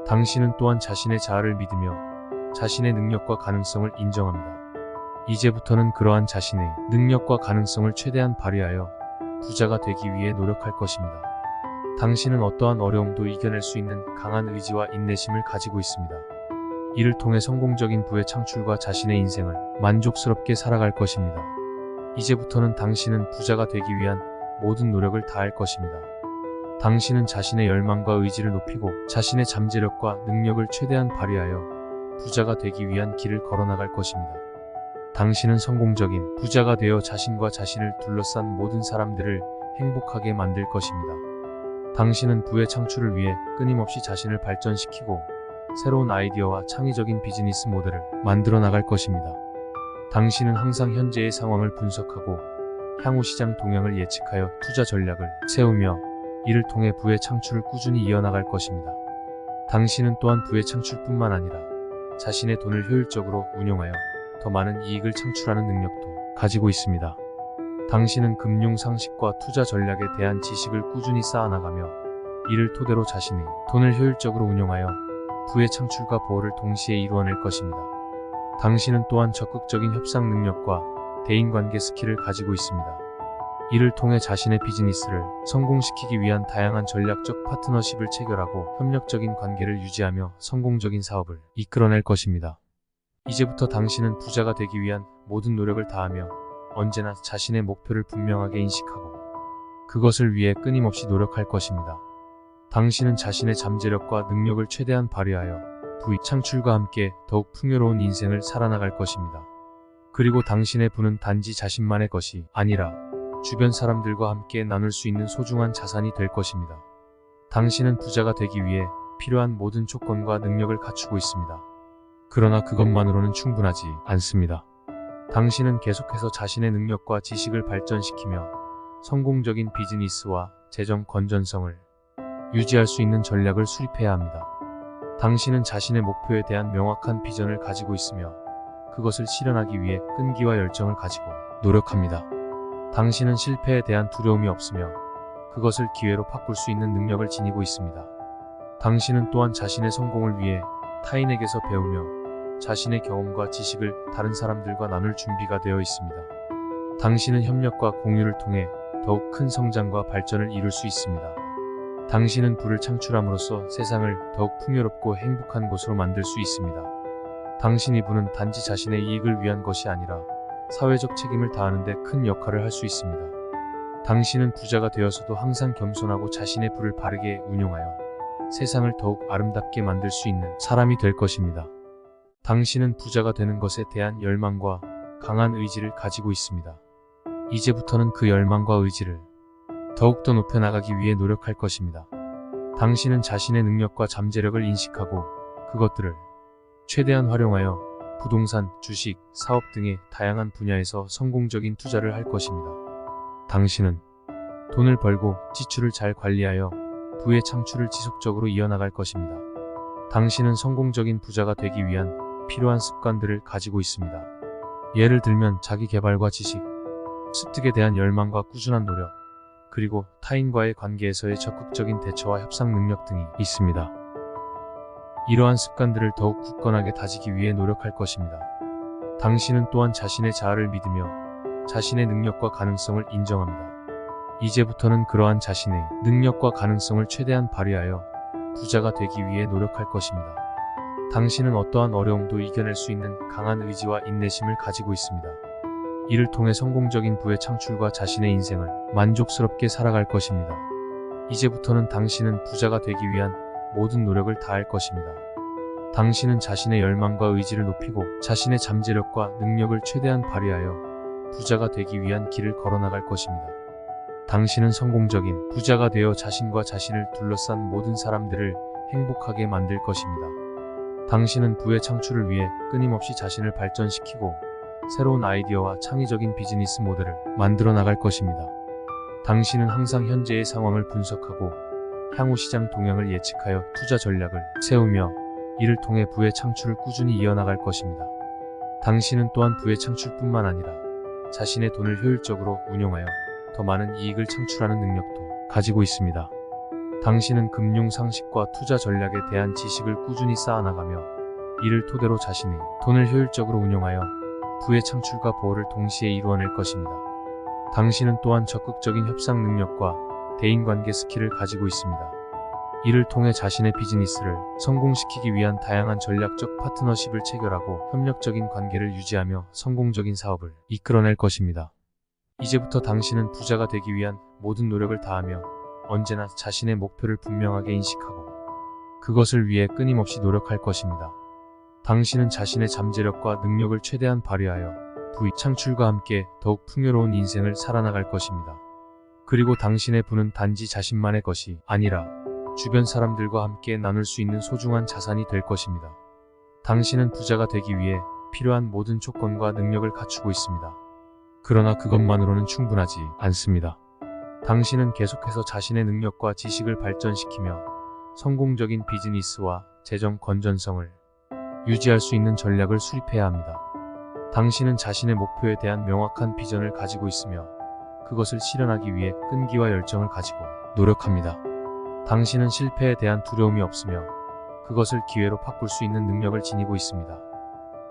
[SPEAKER 1] 당신은 또한 자신의 자아를 믿으며 자신의 능력과 가능성을 인정합니다. 이제부터는 그러한 자신의 능력과 가능성을 최대한 발휘하여 부자가 되기 위해 노력할 것입니다. 당신은 어떠한 어려움도 이겨낼 수 있는 강한 의지와 인내심을 가지고 있습니다. 이를 통해 성공적인 부의 창출과 자신의 인생을 만족스럽게 살아갈 것입니다. 이제부터는 당신은 부자가 되기 위한 모든 노력을 다할 것입니다. 당신은 자신의 열망과 의지를 높이고 자신의 잠재력과 능력을 최대한 발휘하여 부자가 되기 위한 길을 걸어나갈 것입니다. 당신은 성공적인 부자가 되어 자신과 자신을 둘러싼 모든 사람들을 행복하게 만들 것입니다. 당신은 부의 창출을 위해 끊임없이 자신을 발전시키고 새로운 아이디어와 창의적인 비즈니스 모델을 만들어 나갈 것입니다. 당신은 항상 현재의 상황을 분석하고 향후 시장 동향을 예측하여 투자 전략을 세우며 이를 통해 부의 창출을 꾸준히 이어나갈 것입니다. 당신은 또한 부의 창출뿐만 아니라 자신의 돈을 효율적으로 운용하여 더 많은 이익을 창출하는 능력도 가지고 있습니다. 당신은 금융 상식과 투자 전략에 대한 지식을 꾸준히 쌓아나가며 이를 토대로 자신의 돈을 효율적으로 운용하여 부의 창출과 보호를 동시에 이루어낼 것입니다. 당신은 또한 적극적인 협상 능력과 대인관계 스킬을 가지고 있습니다. 이를 통해 자신의 비즈니스를 성공시키기 위한 다양한 전략적 파트너십을 체결하고 협력적인 관계를 유지하며 성공적인 사업을 이끌어낼 것입니다. 이제부터 당신은 부자가 되기 위한 모든 노력을 다하며 언제나 자신의 목표를 분명하게 인식하고 그것을 위해 끊임없이 노력할 것입니다. 당신은 자신의 잠재력과 능력을 최대한 발휘하여 부의 창출과 함께 더욱 풍요로운 인생을 살아나갈 것입니다. 그리고 당신의 부는 단지 자신만의 것이 아니라 주변 사람들과 함께 나눌 수 있는 소중한 자산이 될 것입니다. 당신은 부자가 되기 위해 필요한 모든 조건과 능력을 갖추고 있습니다. 그러나 그것만으로는 충분하지 않습니다. 당신은 계속해서 자신의 능력과 지식을 발전시키며 성공적인 비즈니스와 재정 건전성을 유지할 수 있는 전략을 수립해야 합니다. 당신은 자신의 목표에 대한 명확한 비전을 가지고 있으며 그것을 실현하기 위해 끈기와 열정을 가지고 노력합니다. 당신은 실패에 대한 두려움이 없으며 그것을 기회로 바꿀 수 있는 능력을 지니고 있습니다. 당신은 또한 자신의 성공을 위해 타인에게서 배우며 자신의 경험과 지식을 다른 사람들과 나눌 준비가 되어 있습니다. 당신은 협력과 공유를 통해 더욱 큰 성장과 발전을 이룰 수 있습니다. 당신은 부를 창출함으로써 세상을 더욱 풍요롭고 행복한 곳으로 만들 수 있습니다. 당신의 부는 단지 자신의 이익을 위한 것이 아니라 사회적 책임을 다하는 데 큰 역할을 할 수 있습니다. 당신은 부자가 되어서도 항상 겸손하고 자신의 부를 바르게 운용하여 세상을 더욱 아름답게 만들 수 있는 사람이 될 것입니다. 당신은 부자가 되는 것에 대한 열망과 강한 의지를 가지고 있습니다. 이제부터는 그 열망과 의지를 더욱더 높여나가기 위해 노력할 것입니다. 당신은 자신의 능력과 잠재력을 인식하고 그것들을 최대한 활용하여 부동산, 주식, 사업 등의 다양한 분야에서 성공적인 투자를 할 것입니다. 당신은 돈을 벌고 지출을 잘 관리하여 부의 창출을 지속적으로 이어나갈 것입니다. 당신은 성공적인 부자가 되기 위한 필요한 습관들을 가지고 있습니다. 예를 들면 자기 개발과 지식, 습득에 대한 열망과 꾸준한 노력, 그리고 타인과의 관계에서의 적극적인 대처와 협상 능력 등이 있습니다. 이러한 습관들을 더욱 굳건하게 다지기 위해 노력할 것입니다. 당신은 또한 자신의 자아를 믿으며 자신의 능력과 가능성을 인정합니다. 이제부터는 그러한 자신의 능력과 가능성을 최대한 발휘하여 부자가 되기 위해 노력할 것입니다. 당신은 어떠한 어려움도 이겨낼 수 있는 강한 의지와 인내심을 가지고 있습니다. 이를 통해 성공적인 부의 창출과 자신의 인생을 만족스럽게 살아갈 것입니다. 이제부터는 당신은 부자가 되기 위한 모든 노력을 다할 것입니다. 당신은 자신의 열망과 의지를 높이고 자신의 잠재력과 능력을 최대한 발휘하여 부자가 되기 위한 길을 걸어나갈 것입니다. 당신은 성공적인 부자가 되어 자신과 자신을 둘러싼 모든 사람들을 행복하게 만들 것입니다. 당신은 부의 창출을 위해 끊임없이 자신을 발전시키고 새로운 아이디어와 창의적인 비즈니스 모델을 만들어 나갈 것입니다. 당신은 항상 현재의 상황을 분석하고 향후 시장 동향을 예측하여 투자 전략을 세우며 이를 통해 부의 창출을 꾸준히 이어나갈 것입니다. 당신은 또한 부의 창출뿐만 아니라 자신의 돈을 효율적으로 운용하여 더 많은 이익을 창출하는 능력도 가지고 있습니다. 당신은 금융 상식과 투자 전략에 대한 지식을 꾸준히 쌓아나가며 이를 토대로 자신의 돈을 효율적으로 운용하여 부의 창출과 보호를 동시에 이루어낼 것입니다. 당신은 또한 적극적인 협상 능력과 대인관계 스킬을 가지고 있습니다. 이를 통해 자신의 비즈니스를 성공시키기 위한 다양한 전략적 파트너십을 체결하고 협력적인 관계를 유지하며 성공적인 사업을 이끌어낼 것입니다. 이제부터 당신은 부자가 되기 위한 모든 노력을 다하며 언제나 자신의 목표를 분명하게 인식하고 그것을 위해 끊임없이 노력할 것입니다. 당신은 자신의 잠재력과 능력을 최대한 발휘하여 부의 창출과 함께 더욱 풍요로운 인생을 살아나갈 것입니다. 그리고 당신의 부는 단지 자신만의 것이 아니라 주변 사람들과 함께 나눌 수 있는 소중한 자산이 될 것입니다. 당신은 부자가 되기 위해 필요한 모든 조건과 능력을 갖추고 있습니다. 그러나 그것만으로는 충분하지 않습니다. 당신은 계속해서 자신의 능력과 지식을 발전시키며 성공적인 비즈니스와 재정 건전성을 유지할 수 있는 전략을 수립해야 합니다. 당신은 자신의 목표에 대한 명확한 비전을 가지고 있으며 그것을 실현하기 위해 끈기와 열정을 가지고 노력합니다. 당신은 실패에 대한 두려움이 없으며 그것을 기회로 바꿀 수 있는 능력을 지니고 있습니다.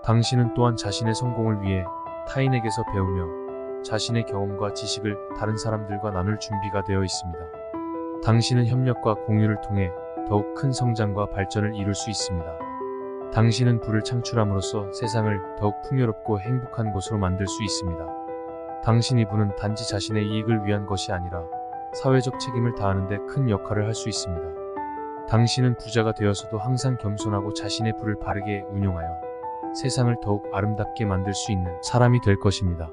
[SPEAKER 1] 당신은 또한 자신의 성공을 위해 타인에게서 배우며 자신의 경험과 지식을 다른 사람들과 나눌 준비가 되어 있습니다. 당신은 협력과 공유를 통해 더욱 큰 성장과 발전을 이룰 수 있습니다. 당신은 부를 창출함으로써 세상을 더욱 풍요롭고 행복한 곳으로 만들 수 있습니다. 당신의 부는 단지 자신의 이익을 위한 것이 아니라 사회적 책임을 다하는 데 큰 역할을 할 수 있습니다. 당신은 부자가 되어서도 항상 겸손하고 자신의 부를 바르게 운용하여 세상을 더욱 아름답게 만들 수 있는 사람이 될 것입니다.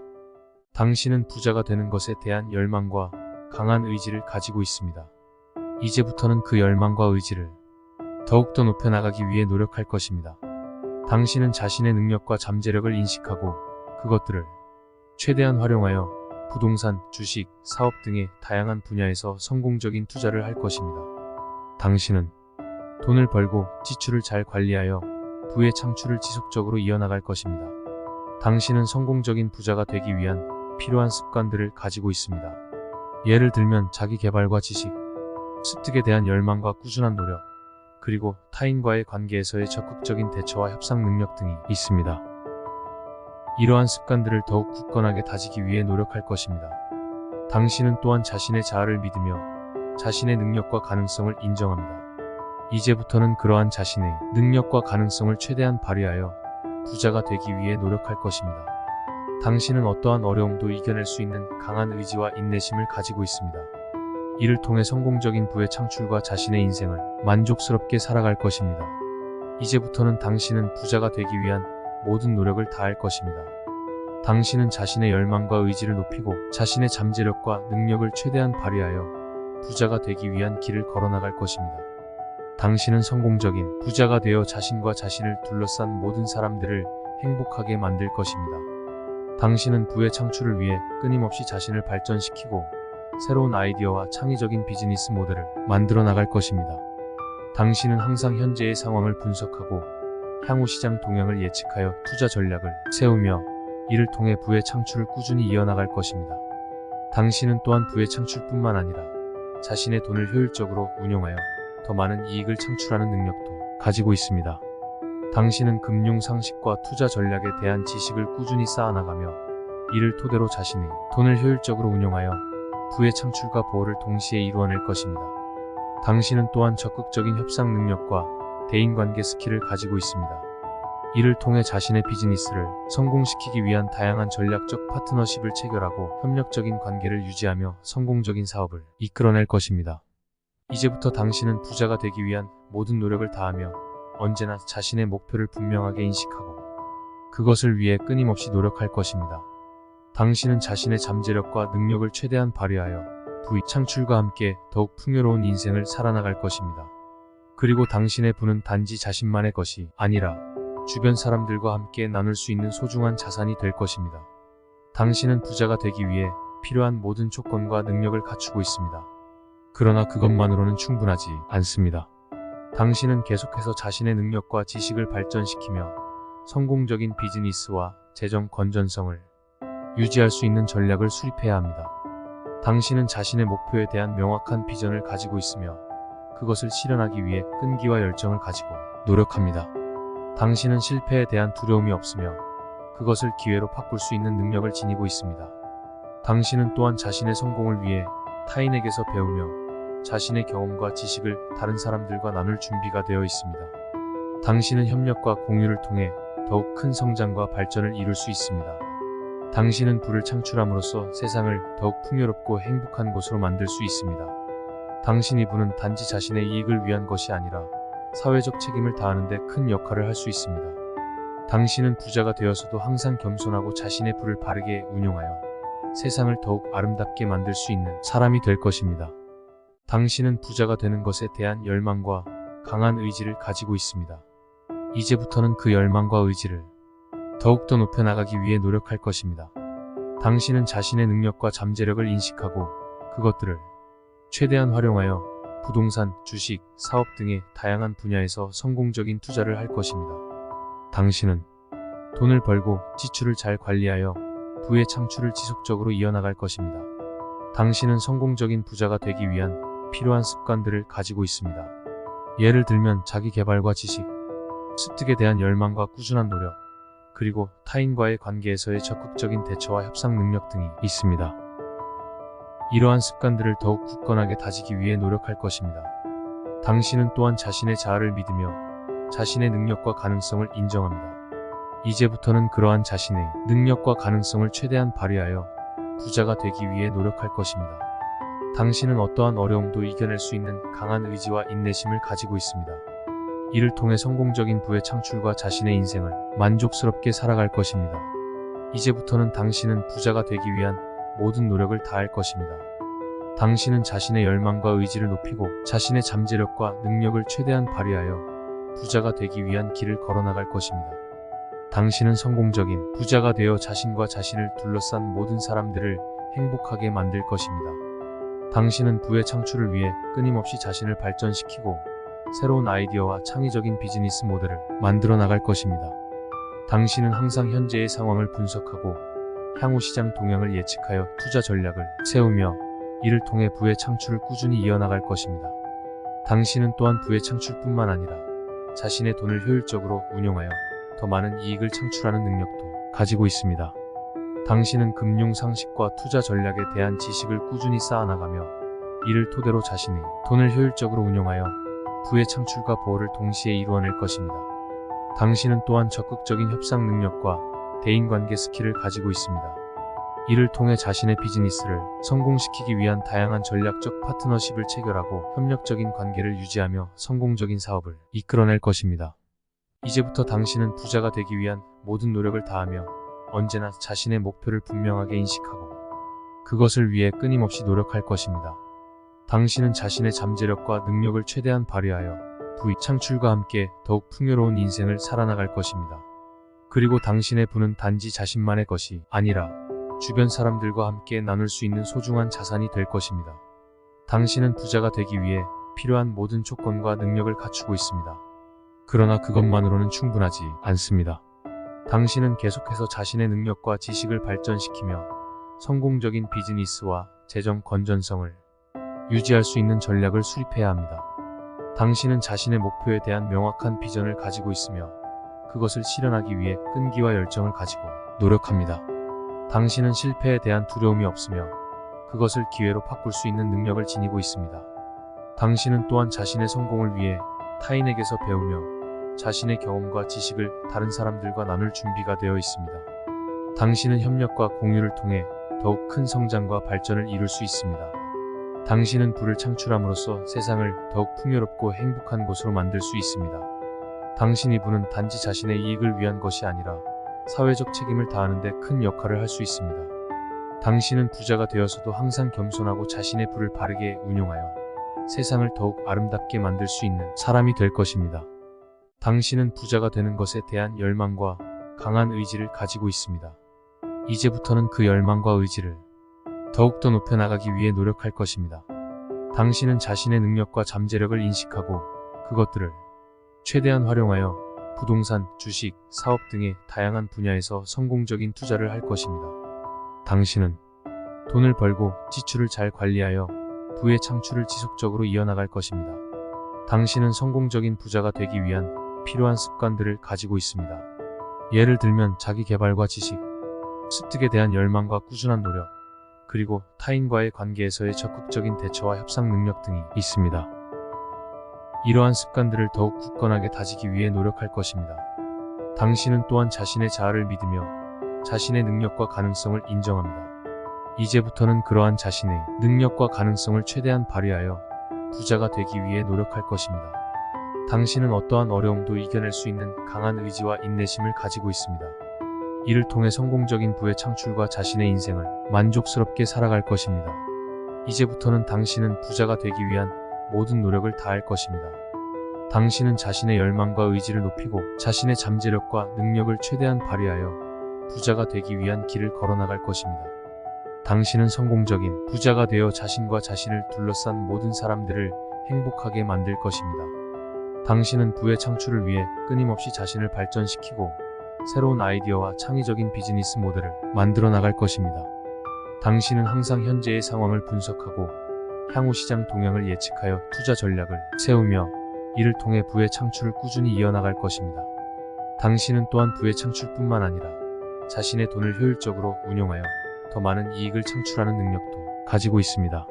[SPEAKER 1] 당신은 부자가 되는 것에 대한 열망과 강한 의지를 가지고 있습니다. 이제부터는 그 열망과 의지를 더욱더 높여나가기 위해 노력할 것입니다. 당신은 자신의 능력과 잠재력을 인식하고 그것들을 최대한 활용하여 부동산, 주식, 사업 등의 다양한 분야에서 성공적인 투자를 할 것입니다. 당신은 돈을 벌고 지출을 잘 관리하여 부의 창출을 지속적으로 이어나갈 것입니다. 당신은 성공적인 부자가 되기 위한 필요한 습관들을 가지고 있습니다. 예를 들면 자기 개발과 지식, 습득에 대한 열망과 꾸준한 노력, 그리고 타인과의 관계에서의 적극적인 대처와 협상 능력 등이 있습니다. 이러한 습관들을 더욱 굳건하게 다지기 위해 노력할 것입니다. 당신은 또한 자신의 자아를 믿으며 자신의 능력과 가능성을 인정합니다. 이제부터는 그러한 자신의 능력과 가능성을 최대한 발휘하여 부자가 되기 위해 노력할 것입니다. 당신은 어떠한 어려움도 이겨낼 수 있는 강한 의지와 인내심을 가지고 있습니다. 이를 통해 성공적인 부의 창출과 자신의 인생을 만족스럽게 살아갈 것입니다. 이제부터는 당신은 부자가 되기 위한 모든 노력을 다할 것입니다. 당신은 자신의 열망과 의지를 높이고 자신의 잠재력과 능력을 최대한 발휘하여 부자가 되기 위한 길을 걸어나갈 것입니다. 당신은 성공적인 부자가 되어 자신과 자신을 둘러싼 모든 사람들을 행복하게 만들 것입니다. 당신은 부의 창출을 위해 끊임없이 자신을 발전시키고 새로운 아이디어와 창의적인 비즈니스 모델을 만들어 나갈 것입니다. 당신은 항상 현재의 상황을 분석하고 향후 시장 동향을 예측하여 투자 전략을 세우며 이를 통해 부의 창출을 꾸준히 이어나갈 것입니다. 당신은 또한 부의 창출뿐만 아니라 자신의 돈을 효율적으로 운용하여 더 많은 이익을 창출하는 능력도 가지고 있습니다. 당신은 금융 상식과 투자 전략에 대한 지식을 꾸준히 쌓아나가며 이를 토대로 자신의 돈을 효율적으로 운용하여 부의 창출과 보호를 동시에 이루어낼 것입니다. 당신은 또한 적극적인 협상 능력과 대인관계 스킬을 가지고 있습니다. 이를 통해 자신의 비즈니스를 성공시키기 위한 다양한 전략적 파트너십을 체결하고 협력적인 관계를 유지하며 성공적인 사업을 이끌어낼 것입니다. 이제부터 당신은 부자가 되기 위한 모든 노력을 다하며 언제나 자신의 목표를 분명하게 인식하고 그것을 위해 끊임없이 노력할 것입니다. 당신은 자신의 잠재력과 능력을 최대한 발휘하여 부의 창출과 함께 더욱 풍요로운 인생을 살아나갈 것입니다. 그리고 당신의 부는 단지 자신만의 것이 아니라 주변 사람들과 함께 나눌 수 있는 소중한 자산이 될 것입니다. 당신은 부자가 되기 위해 필요한 모든 조건과 능력을 갖추고 있습니다. 그러나 그것만으로는 충분하지 않습니다. 당신은 계속해서 자신의 능력과 지식을 발전시키며 성공적인 비즈니스와 재정 건전성을 유지할 수 있는 전략을 수립해야 합니다. 당신은 자신의 목표에 대한 명확한 비전을 가지고 있으며 그것을 실현하기 위해 끈기와 열정을 가지고 노력합니다. 당신은 실패에 대한 두려움이 없으며 그것을 기회로 바꿀 수 있는 능력을 지니고 있습니다. 당신은 또한 자신의 성공을 위해 타인에게서 배우며 자신의 경험과 지식을 다른 사람들과 나눌 준비가 되어 있습니다. 당신은 협력과 공유를 통해 더욱 큰 성장과 발전을 이룰 수 있습니다. 당신은 부를 창출함으로써 세상을 더욱 풍요롭고 행복한 곳으로 만들 수 있습니다. 당신의 부는 단지 자신의 이익을 위한 것이 아니라 사회적 책임을 다하는 데 큰 역할을 할 수 있습니다. 당신은 부자가 되어서도 항상 겸손하고 자신의 부를 바르게 운용하여 세상을 더욱 아름답게 만들 수 있는 사람이 될 것입니다. 당신은 부자가 되는 것에 대한 열망과 강한 의지를 가지고 있습니다. 이제부터는 그 열망과 의지를 더욱더 높여나가기 위해 노력할 것입니다. 당신은 자신의 능력과 잠재력을 인식하고 그것들을 최대한 활용하여 부동산, 주식, 사업 등의 다양한 분야에서 성공적인 투자를 할 것입니다. 당신은 돈을 벌고 지출을 잘 관리하여 부의 창출을 지속적으로 이어나갈 것입니다. 당신은 성공적인 부자가 되기 위한 필요한 습관들을 가지고 있습니다. 예를 들면 자기 개발과 지식, 습득에 대한 열망과 꾸준한 노력, 그리고 타인과의 관계에서의 적극적인 대처와 협상 능력 등이 있습니다. 이러한 습관들을 더욱 굳건하게 다지기 위해 노력할 것입니다. 당신은 또한 자신의 자아를 믿으며 자신의 능력과 가능성을 인정합니다. 이제부터는 그러한 자신의 능력과 가능성을 최대한 발휘하여 부자가 되기 위해 노력할 것입니다. 당신은 어떠한 어려움도 이겨낼 수 있는 강한 의지와 인내심을 가지고 있습니다. 이를 통해 성공적인 부의 창출과 자신의 인생을 만족스럽게 살아갈 것입니다. 이제부터는 당신은 부자가 되기 위한 모든 노력을 다할 것입니다. 당신은 자신의 열망과 의지를 높이고 자신의 잠재력과 능력을 최대한 발휘하여 부자가 되기 위한 길을 걸어나갈 것입니다. 당신은 성공적인 부자가 되어 자신과 자신을 둘러싼 모든 사람들을 행복하게 만들 것입니다. 당신은 부의 창출을 위해 끊임없이 자신을 발전시키고 새로운 아이디어와 창의적인 비즈니스 모델을 만들어 나갈 것입니다. 당신은 항상 현재의 상황을 분석하고 향후 시장 동향을 예측하여 투자 전략을 세우며 이를 통해 부의 창출을 꾸준히 이어나갈 것입니다. 당신은 또한 부의 창출뿐만 아니라 자신의 돈을 효율적으로 운용하여 더 많은 이익을 창출하는 능력도 가지고 있습니다. 당신은 금융 상식과 투자 전략에 대한 지식을 꾸준히 쌓아나가며 이를 토대로 자신의 돈을 효율적으로 운용하여 부의 창출과 보호를 동시에 이루어낼 것입니다. 당신은 또한 적극적인 협상 능력과 대인관계 스킬을 가지고 있습니다. 이를 통해 자신의 비즈니스를 성공시키기 위한 다양한 전략적 파트너십을 체결하고 협력적인 관계를 유지하며 성공적인 사업을 이끌어낼 것입니다. 이제부터 당신은 부자가 되기 위한 모든 노력을 다하며 언제나 자신의 목표를 분명하게 인식하고 그것을 위해 끊임없이 노력할 것입니다. 당신은 자신의 잠재력과 능력을 최대한 발휘하여 부의 창출과 함께 더욱 풍요로운 인생을 살아나갈 것입니다. 그리고 당신의 부는 단지 자신만의 것이 아니라 주변 사람들과 함께 나눌 수 있는 소중한 자산이 될 것입니다. 당신은 부자가 되기 위해 필요한 모든 조건과 능력을 갖추고 있습니다. 그러나 그것만으로는 충분하지 않습니다. 당신은 계속해서 자신의 능력과 지식을 발전시키며 성공적인 비즈니스와 재정 건전성을 유지할 수 있는 전략을 수립해야 합니다. 당신은 자신의 목표에 대한 명확한 비전을 가지고 있으며 그것을 실현하기 위해 끈기와 열정을 가지고 노력합니다. 당신은 실패에 대한 두려움이 없으며 그것을 기회로 바꿀 수 있는 능력을 지니고 있습니다. 당신은 또한 자신의 성공을 위해 타인에게서 배우며 자신의 경험과 지식을 다른 사람들과 나눌 준비가 되어 있습니다. 당신은 협력과 공유를 통해 더욱 큰 성장과 발전을 이룰 수 있습니다. 당신은 부를 창출함으로써 세상을 더욱 풍요롭고 행복한 곳으로 만들 수 있습니다. 당신의 부는 단지 자신의 이익을 위한 것이 아니라 사회적 책임을 다하는 데 큰 역할을 할 수 있습니다. 당신은 부자가 되어서도 항상 겸손하고 자신의 부를 바르게 운용하여 세상을 더욱 아름답게 만들 수 있는 사람이 될 것입니다. 당신은 부자가 되는 것에 대한 열망과 강한 의지를 가지고 있습니다. 이제부터는 그 열망과 의지를 더욱더 높여나가기 위해 노력할 것입니다. 당신은 자신의 능력과 잠재력을 인식하고 그것들을 최대한 활용하여 부동산, 주식, 사업 등의 다양한 분야에서 성공적인 투자를 할 것입니다. 당신은 돈을 벌고 지출을 잘 관리하여 부의 창출을 지속적으로 이어나갈 것입니다. 당신은 성공적인 부자가 되기 위한 필요한 습관들을 가지고 있습니다. 예를 들면 자기 개발과 지식, 습득에 대한 열망과 꾸준한 노력, 그리고 타인과의 관계에서의 적극적인 대처와 협상 능력 등이 있습니다. 이러한 습관들을 더욱 굳건하게 다지기 위해 노력할 것입니다. 당신은 또한 자신의 자아를 믿으며 자신의 능력과 가능성을 인정합니다. 이제부터는 그러한 자신의 능력과 가능성을 최대한 발휘하여 부자가 되기 위해 노력할 것입니다. 당신은 어떠한 어려움도 이겨낼 수 있는 강한 의지와 인내심을 가지고 있습니다. 이를 통해 성공적인 부의 창출과 자신의 인생을 만족스럽게 살아갈 것입니다. 이제부터는 당신은 부자가 되기 위한 모든 노력을 다할 것입니다. 당신은 자신의 열망과 의지를 높이고 자신의 잠재력과 능력을 최대한 발휘하여 부자가 되기 위한 길을 걸어나갈 것입니다. 당신은 성공적인 부자가 되어 자신과 자신을 둘러싼 모든 사람들을 행복하게 만들 것입니다. 당신은 부의 창출을 위해 끊임없이 자신을 발전시키고 새로운 아이디어와 창의적인 비즈니스 모델을 만들어 나갈 것입니다. 당신은 항상 현재의 상황을 분석하고 향후 시장 동향을 예측하여 투자 전략을 세우며 이를 통해 부의 창출을 꾸준히 이어나갈 것입니다. 당신은 또한 부의 창출뿐만 아니라 자신의 돈을 효율적으로 운용하여 더 많은 이익을 창출하는 능력도 가지고 있습니다.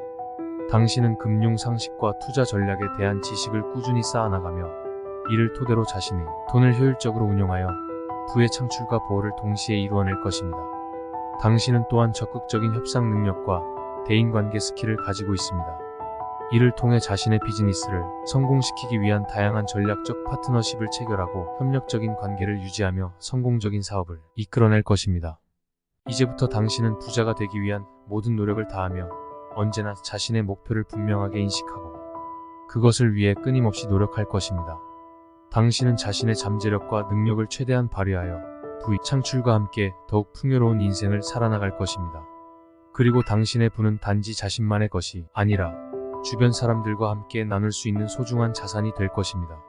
[SPEAKER 1] 당신은 금융 상식과 투자 전략에 대한 지식을 꾸준히 쌓아나가며 이를 토대로 자신의 돈을 효율적으로 운용하여 부의 창출과 보호를 동시에 이루어낼 것입니다. 당신은 또한 적극적인 협상 능력과 대인관계 스킬을 가지고 있습니다. 이를 통해 자신의 비즈니스를 성공시키기 위한 다양한 전략적 파트너십을 체결하고 협력적인 관계를 유지하며 성공적인 사업을 이끌어낼 것입니다. 이제부터 당신은 부자가 되기 위한 모든 노력을 다하며 언제나 자신의 목표를 분명하게 인식하고 그것을 위해 끊임없이 노력할 것입니다. 당신은 자신의 잠재력과 능력을 최대한 발휘하여 부의 창출과 함께 더욱 풍요로운 인생을 살아나갈 것입니다. 그리고 당신의 부는 단지 자신만의 것이 아니라 주변 사람들과 함께 나눌 수 있는 소중한 자산이 될 것입니다.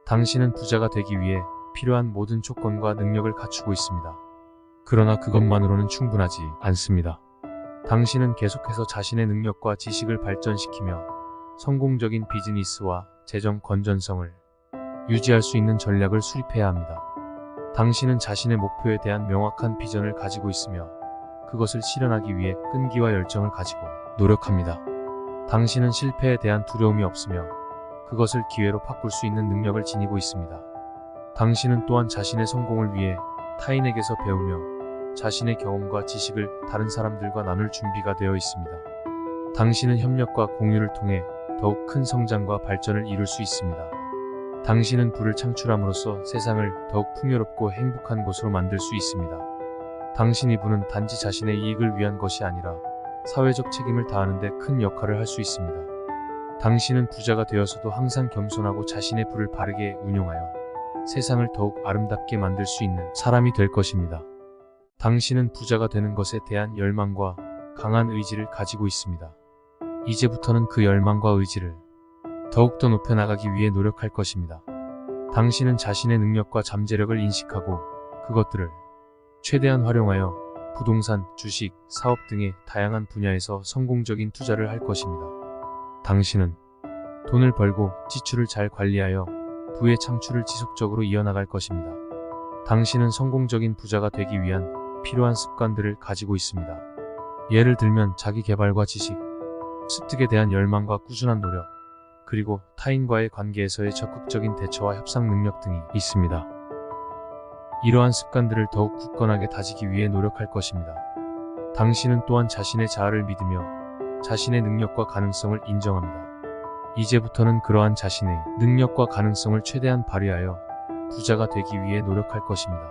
[SPEAKER 1] 당신은 부자가 되기 위해 필요한 모든 조건과 능력을 갖추고 있습니다. 그러나 그것만으로는 충분하지 않습니다. 당신은 계속해서 자신의 능력과 지식을 발전시키며 성공적인 비즈니스와 재정 건전성을 유지할 수 있는 전략을 수립해야 합니다. 당신은 자신의 목표에 대한 명확한 비전을 가지고 있으며 그것을 실현하기 위해 끈기와 열정을 가지고 노력합니다. 당신은 실패에 대한 두려움이 없으며 그것을 기회로 바꿀 수 있는 능력을 지니고 있습니다. 당신은 또한 자신의 성공을 위해 타인에게서 배우며 자신의 경험과 지식을 다른 사람들과 나눌 준비가 되어 있습니다. 당신은 협력과 공유를 통해 더욱 큰 성장과 발전을 이룰 수 있습니다. 당신은 부를 창출함으로써 세상을 더욱 풍요롭고 행복한 곳으로 만들 수 있습니다. 당신의 부는 단지 자신의 이익을 위한 것이 아니라 사회적 책임을 다하는 데 큰 역할을 할 수 있습니다. 당신은 부자가 되어서도 항상 겸손하고 자신의 부를 바르게 운용하여 세상을 더욱 아름답게 만들 수 있는 사람이 될 것입니다. 당신은 부자가 되는 것에 대한 열망과 강한 의지를 가지고 있습니다. 이제부터는 그 열망과 의지를 더욱더 높여나가기 위해 노력할 것입니다. 당신은 자신의 능력과 잠재력을 인식하고 그것들을 최대한 활용하여 부동산, 주식, 사업 등의 다양한 분야에서 성공적인 투자를 할 것입니다. 당신은 돈을 벌고 지출을 잘 관리하여 부의 창출을 지속적으로 이어나갈 것입니다. 당신은 성공적인 부자가 되기 위한 필요한 습관들을 가지고 있습니다. 예를 들면 자기 개발과 지식, 습득에 대한 열망과 꾸준한 노력, 그리고 타인과의 관계에서의 적극적인 대처와 협상 능력 등이 있습니다. 이러한 습관들을 더욱 굳건하게 다지기 위해 노력할 것입니다. 당신은 또한 자신의 자아를 믿으며 자신의 능력과 가능성을 인정합니다. 이제부터는 그러한 자신의 능력과 가능성을 최대한 발휘하여 부자가 되기 위해 노력할 것입니다.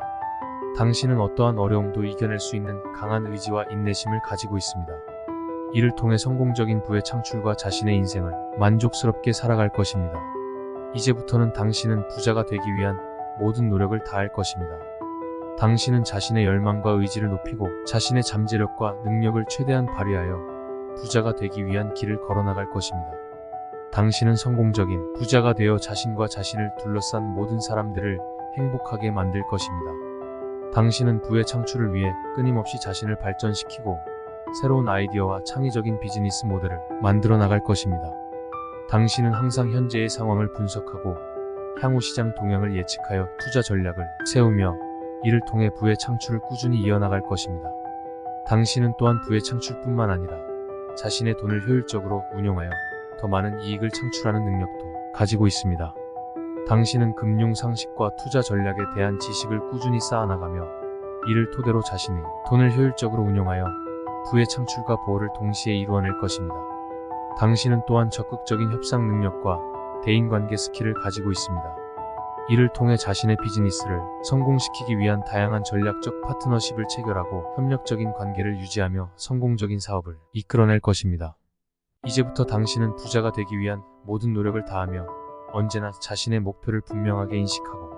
[SPEAKER 1] 당신은 어떠한 어려움도 이겨낼 수 있는 강한 의지와 인내심을 가지고 있습니다. 이를 통해 성공적인 부의 창출과 자신의 인생을 만족스럽게 살아갈 것입니다. 이제부터는 당신은 부자가 되기 위한 모든 노력을 다할 것입니다. 당신은 자신의 열망과 의지를 높이고 자신의 잠재력과 능력을 최대한 발휘하여 부자가 되기 위한 길을 걸어나갈 것입니다. 당신은 성공적인 부자가 되어 자신과 자신을 둘러싼 모든 사람들을 행복하게 만들 것입니다. 당신은 부의 창출을 위해 끊임없이 자신을 발전시키고 새로운 아이디어와 창의적인 비즈니스 모델을 만들어 나갈 것입니다. 당신은 항상 현재의 상황을 분석하고 향후 시장 동향을 예측하여 투자 전략을 세우며 이를 통해 부의 창출을 꾸준히 이어나갈 것입니다. 당신은 또한 부의 창출뿐만 아니라 자신의 돈을 효율적으로 운용하여 더 많은 이익을 창출하는 능력도 가지고 있습니다. 당신은 금융 상식과 투자 전략에 대한 지식을 꾸준히 쌓아나가며 이를 토대로 자신의 돈을 효율적으로 운용하여 부의 창출과 보호를 동시에 이루어낼 것입니다. 당신은 또한 적극적인 협상 능력과 대인관계 스킬을 가지고 있습니다. 이를 통해 자신의 비즈니스를 성공시키기 위한 다양한 전략적 파트너십을 체결하고 협력적인 관계를 유지하며 성공적인 사업을 이끌어낼 것입니다. 이제부터 당신은 부자가 되기 위한 모든 노력을 다하며 언제나 자신의 목표를 분명하게 인식하고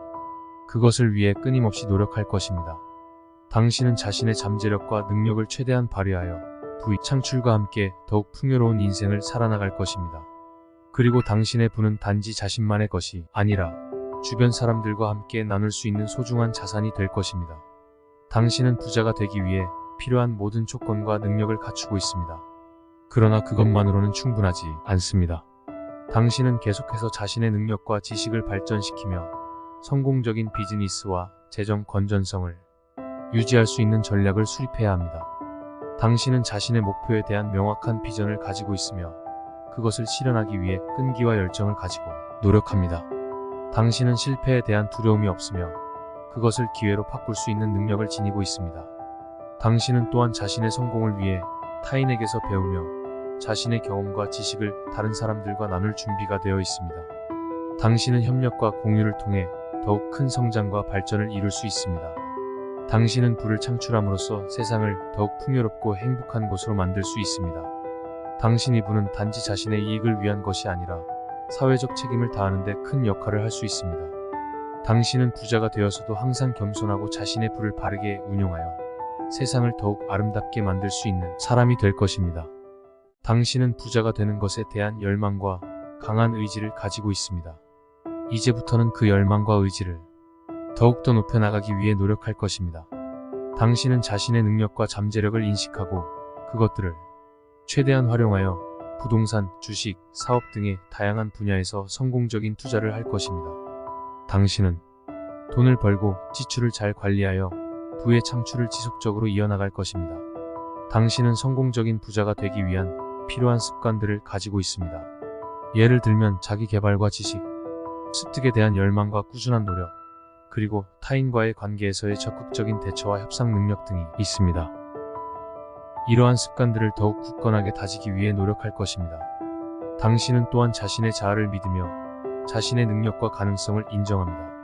[SPEAKER 1] 그것을 위해 끊임없이 노력할 것입니다. 당신은 자신의 잠재력과 능력을 최대한 발휘하여 부의 창출과 함께 더욱 풍요로운 인생을 살아나갈 것입니다. 그리고 당신의 부는 단지 자신만의 것이 아니라 주변 사람들과 함께 나눌 수 있는 소중한 자산이 될 것입니다. 당신은 부자가 되기 위해 필요한 모든 조건과 능력을 갖추고 있습니다. 그러나 그것만으로는 충분하지 않습니다. 당신은 계속해서 자신의 능력과 지식을 발전시키며 성공적인 비즈니스와 재정 건전성을 유지할 수 있는 전략을 수립해야 합니다. 당신은 자신의 목표에 대한 명확한 비전을 가지고 있으며 그것을 실현하기 위해 끈기와 열정을 가지고 노력합니다. 당신은 실패에 대한 두려움이 없으며 그것을 기회로 바꿀 수 있는 능력을 지니고 있습니다. 당신은 또한 자신의 성공을 위해 타인에게서 배우며 자신의 경험과 지식을 다른 사람들과 나눌 준비가 되어 있습니다. 당신은 협력과 공유를 통해 더욱 큰 성장과 발전을 이룰 수 있습니다. 당신은 부를 창출함으로써 세상을 더욱 풍요롭고 행복한 곳으로 만들 수 있습니다. 당신의 부는 단지 자신의 이익을 위한 것이 아니라 사회적 책임을 다하는 데 큰 역할을 할 수 있습니다. 당신은 부자가 되어서도 항상 겸손하고 자신의 부를 바르게 운용하여 세상을 더욱 아름답게 만들 수 있는 사람이 될 것입니다. 당신은 부자가 되는 것에 대한 열망과 강한 의지를 가지고 있습니다. 이제부터는 그 열망과 의지를 더욱더 높여나가기 위해 노력할 것입니다. 당신은 자신의 능력과 잠재력을 인식하고 그것들을 최대한 활용하여 부동산, 주식, 사업 등의 다양한 분야에서 성공적인 투자를 할 것입니다. 당신은 돈을 벌고 지출을 잘 관리하여 부의 창출을 지속적으로 이어나갈 것입니다. 당신은 성공적인 부자가 되기 위한 필요한 습관들을 가지고 있습니다. 예를 들면 자기 개발과 지식, 습득에 대한 열망과 꾸준한 노력, 그리고 타인과의 관계에서의 적극적인 대처와 협상 능력 등이 있습니다. 이러한 습관들을 더욱 굳건하게 다지기 위해 노력할 것입니다. 당신은 또한 자신의 자아를 믿으며 자신의 능력과 가능성을 인정합니다.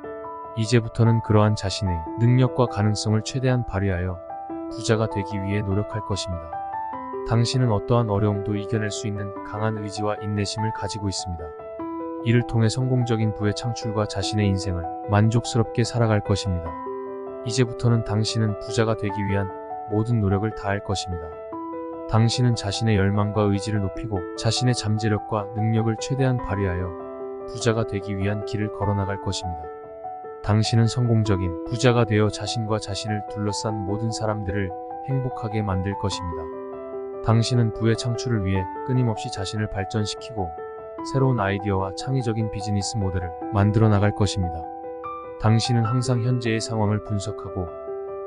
[SPEAKER 1] 이제부터는 그러한 자신의 능력과 가능성을 최대한 발휘하여 부자가 되기 위해 노력할 것입니다. 당신은 어떠한 어려움도 이겨낼 수 있는 강한 의지와 인내심을 가지고 있습니다. 이를 통해 성공적인 부의 창출과 자신의 인생을 만족스럽게 살아갈 것입니다. 이제부터는 당신은 부자가 되기 위한 모든 노력을 다할 것입니다. 당신은 자신의 열망과 의지를 높이고 자신의 잠재력과 능력을 최대한 발휘하여 부자가 되기 위한 길을 걸어나갈 것입니다. 당신은 성공적인 부자가 되어 자신과 자신을 둘러싼 모든 사람들을 행복하게 만들 것입니다. 당신은 부의 창출을 위해 끊임없이 자신을 발전시키고 새로운 아이디어와 창의적인 비즈니스 모델을 만들어 나갈 것입니다. 당신은 항상 현재의 상황을 분석하고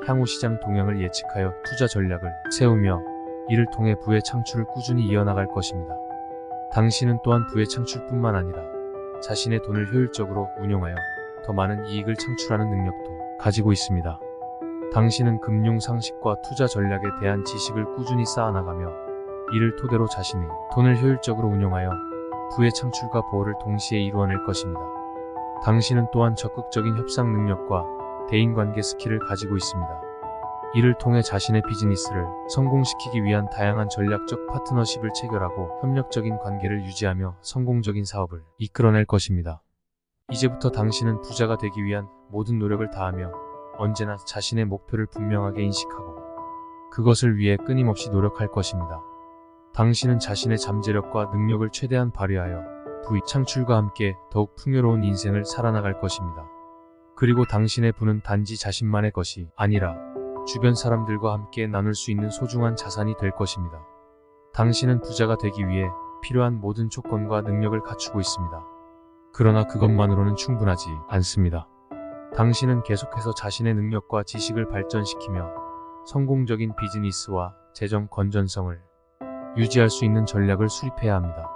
[SPEAKER 1] 향후 시장 동향을 예측하여 투자 전략을 세우며 이를 통해 부의 창출을 꾸준히 이어나갈 것입니다. 당신은 또한 부의 창출뿐만 아니라 자신의 돈을 효율적으로 운용하여 더 많은 이익을 창출하는 능력도 가지고 있습니다. 당신은 금융 상식과 투자 전략에 대한 지식을 꾸준히 쌓아나가며 이를 토대로 자신의 돈을 효율적으로 운용하여 부의 창출과 보호를 동시에 이루어낼 것입니다. 당신은 또한 적극적인 협상 능력과 대인관계 스킬을 가지고 있습니다. 이를 통해 자신의 비즈니스를 성공시키기 위한 다양한 전략적 파트너십을 체결하고 협력적인 관계를 유지하며 성공적인 사업을 이끌어낼 것입니다. 이제부터 당신은 부자가 되기 위한 모든 노력을 다하며 언제나 자신의 목표를 분명하게 인식하고 그것을 위해 끊임없이 노력할 것입니다. 당신은 자신의 잠재력과 능력을 최대한 발휘하여 부의 창출과 함께 더욱 풍요로운 인생을 살아나갈 것입니다. 그리고 당신의 부는 단지 자신만의 것이 아니라 주변 사람들과 함께 나눌 수 있는 소중한 자산이 될 것입니다. 당신은 부자가 되기 위해 필요한 모든 조건과 능력을 갖추고 있습니다. 그러나 그것만으로는 충분하지 않습니다. 당신은 계속해서 자신의 능력과 지식을 발전시키며 성공적인 비즈니스와 재정 건전성을 유지할 수 있는 전략을 수립해야 합니다.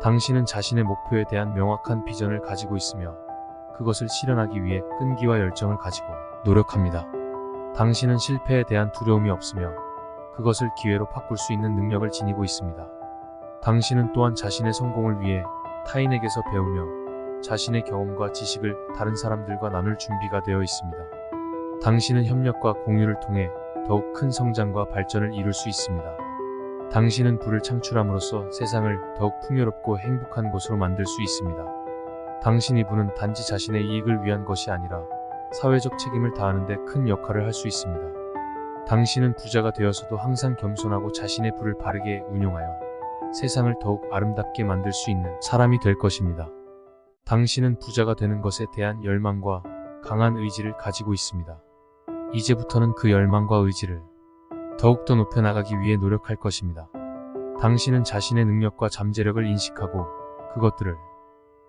[SPEAKER 1] 당신은 자신의 목표에 대한 명확한 비전을 가지고 있으며 그것을 실현하기 위해 끈기와 열정을 가지고 노력합니다. 당신은 실패에 대한 두려움이 없으며 그것을 기회로 바꿀 수 있는 능력을 지니고 있습니다. 당신은 또한 자신의 성공을 위해 타인에게서 배우며 자신의 경험과 지식을 다른 사람들과 나눌 준비가 되어 있습니다. 당신은 협력과 공유를 통해 더욱 큰 성장과 발전을 이룰 수 있습니다. 당신은 부를 창출함으로써 세상을 더욱 풍요롭고 행복한 곳으로 만들 수 있습니다. 당신의 부는 단지 자신의 이익을 위한 것이 아니라 사회적 책임을 다하는 데 큰 역할을 할 수 있습니다. 당신은 부자가 되어서도 항상 겸손하고 자신의 부를 바르게 운용하여 세상을 더욱 아름답게 만들 수 있는 사람이 될 것입니다. 당신은 부자가 되는 것에 대한 열망과 강한 의지를 가지고 있습니다. 이제부터는 그 열망과 의지를 더욱더 높여나가기 위해 노력할 것입니다. 당신은 자신의 능력과 잠재력을 인식하고 그것들을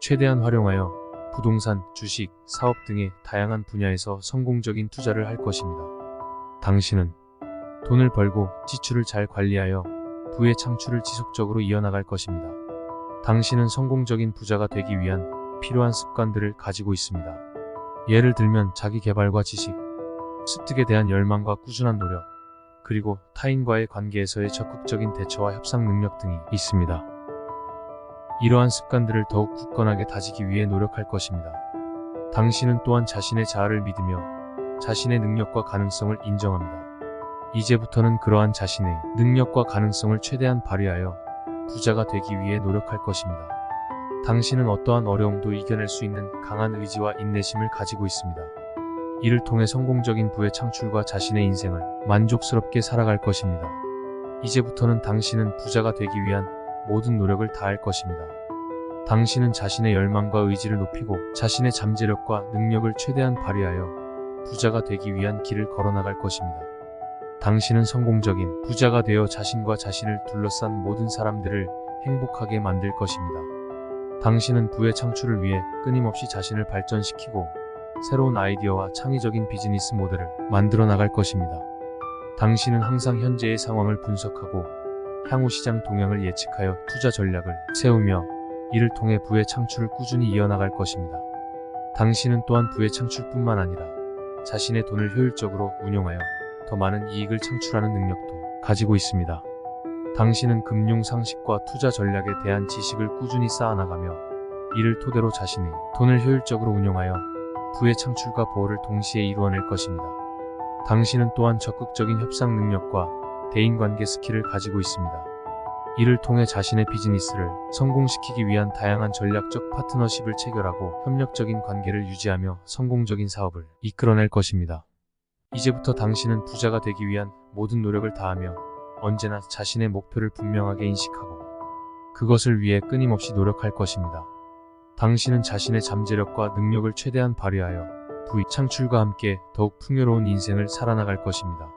[SPEAKER 1] 최대한 활용하여 부동산, 주식, 사업 등의 다양한 분야에서 성공적인 투자를 할 것입니다. 당신은 돈을 벌고 지출을 잘 관리하여 부의 창출을 지속적으로 이어나갈 것입니다. 당신은 성공적인 부자가 되기 위한 필요한 습관들을 가지고 있습니다. 예를 들면 자기 개발과 지식, 습득에 대한 열망과 꾸준한 노력, 그리고 타인과의 관계에서의 적극적인 대처와 협상 능력 등이 있습니다. 이러한 습관들을 더욱 굳건하게 다지기 위해 노력할 것입니다. 당신은 또한 자신의 자아를 믿으며 자신의 능력과 가능성을 인정합니다. 이제부터는 그러한 자신의 능력과 가능성을 최대한 발휘하여 부자가 되기 위해 노력할 것입니다. 당신은 어떠한 어려움도 이겨낼 수 있는 강한 의지와 인내심을 가지고 있습니다. 이를 통해 성공적인 부의 창출과 자신의 인생을 만족스럽게 살아갈 것입니다. 이제부터는 당신은 부자가 되기 위한 모든 노력을 다할 것입니다. 당신은 자신의 열망과 의지를 높이고 자신의 잠재력과 능력을 최대한 발휘하여 부자가 되기 위한 길을 걸어나갈 것입니다. 당신은 성공적인 부자가 되어 자신과 자신을 둘러싼 모든 사람들을 행복하게 만들 것입니다. 당신은 부의 창출을 위해 끊임없이 자신을 발전시키고 새로운 아이디어와 창의적인 비즈니스 모델을 만들어 나갈 것입니다. 당신은 항상 현재의 상황을 분석하고 향후 시장 동향을 예측하여 투자 전략을 세우며 이를 통해 부의 창출을 꾸준히 이어나갈 것입니다. 당신은 또한 부의 창출뿐만 아니라 자신의 돈을 효율적으로 운용하여 더 많은 이익을 창출하는 능력도 가지고 있습니다. 당신은 금융 상식과 투자 전략에 대한 지식을 꾸준히 쌓아나가며 이를 토대로 자신의 돈을 효율적으로 운용하여 부의 창출과 보호를 동시에 이루어낼 것입니다. 당신은 또한 적극적인 협상 능력과 대인관계 스킬을 가지고 있습니다. 이를 통해 자신의 비즈니스를 성공시키기 위한 다양한 전략적 파트너십을 체결하고 협력적인 관계를 유지하며 성공적인 사업을 이끌어낼 것입니다. 이제부터 당신은 부자가 되기 위한 모든 노력을 다하며 언제나 자신의 목표를 분명하게 인식하고 그것을 위해 끊임없이 노력할 것입니다. 당신은 자신의 잠재력과 능력을 최대한 발휘하여 부의 창출과 함께 더욱 풍요로운 인생을 살아나갈 것입니다.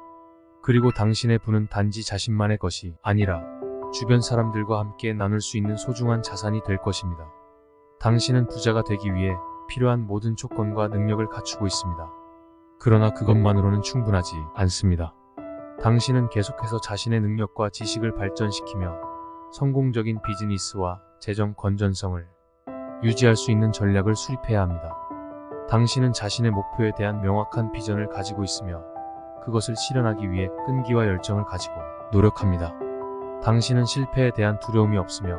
[SPEAKER 1] 그리고 당신의 부는 단지 자신만의 것이 아니라 주변 사람들과 함께 나눌 수 있는 소중한 자산이 될 것입니다. 당신은 부자가 되기 위해 필요한 모든 조건과 능력을 갖추고 있습니다. 그러나 그것만으로는 충분하지 않습니다. 당신은 계속해서 자신의 능력과 지식을 발전시키며 성공적인 비즈니스와 재정 건전성을 유지할 수 있는 전략을 수립해야 합니다. 당신은 자신의 목표에 대한 명확한 비전을 가지고 있으며 그것을 실현하기 위해 끈기와 열정을 가지고 노력합니다. 당신은 실패에 대한 두려움이 없으며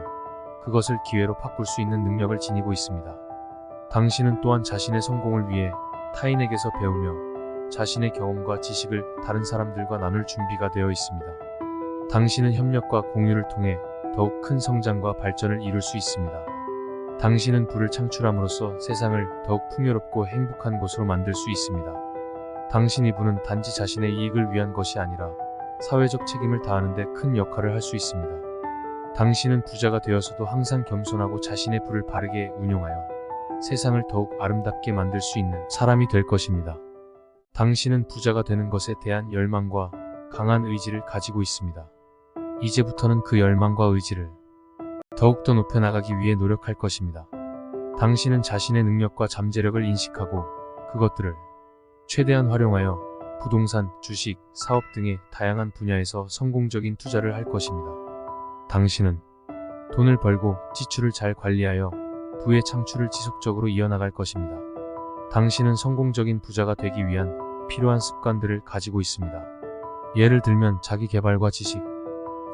[SPEAKER 1] 그것을 기회로 바꿀 수 있는 능력을 지니고 있습니다. 당신은 또한 자신의 성공을 위해 타인에게서 배우며 자신의 경험과 지식을 다른 사람들과 나눌 준비가 되어 있습니다. 당신은 협력과 공유를 통해 더욱 큰 성장과 발전을 이룰 수 있습니다. 당신은 부를 창출함으로써 세상을 더욱 풍요롭고 행복한 곳으로 만들 수 있습니다. 당신의 부는 단지 자신의 이익을 위한 것이 아니라 사회적 책임을 다하는 데 큰 역할을 할 수 있습니다. 당신은 부자가 되어서도 항상 겸손하고 자신의 부를 바르게 운용하여 세상을 더욱 아름답게 만들 수 있는 사람이 될 것입니다. 당신은 부자가 되는 것에 대한 열망과 강한 의지를 가지고 있습니다. 이제부터는 그 열망과 의지를 더욱더 높여나가기 위해 노력할 것입니다. 당신은 자신의 능력과 잠재력을 인식하고 그것들을 최대한 활용하여 부동산, 주식, 사업 등의 다양한 분야에서 성공적인 투자를 할 것입니다. 당신은 돈을 벌고 지출을 잘 관리하여 부의 창출을 지속적으로 이어나갈 것입니다. 당신은 성공적인 부자가 되기 위한 필요한 습관들을 가지고 있습니다. 예를 들면 자기 개발과 지식,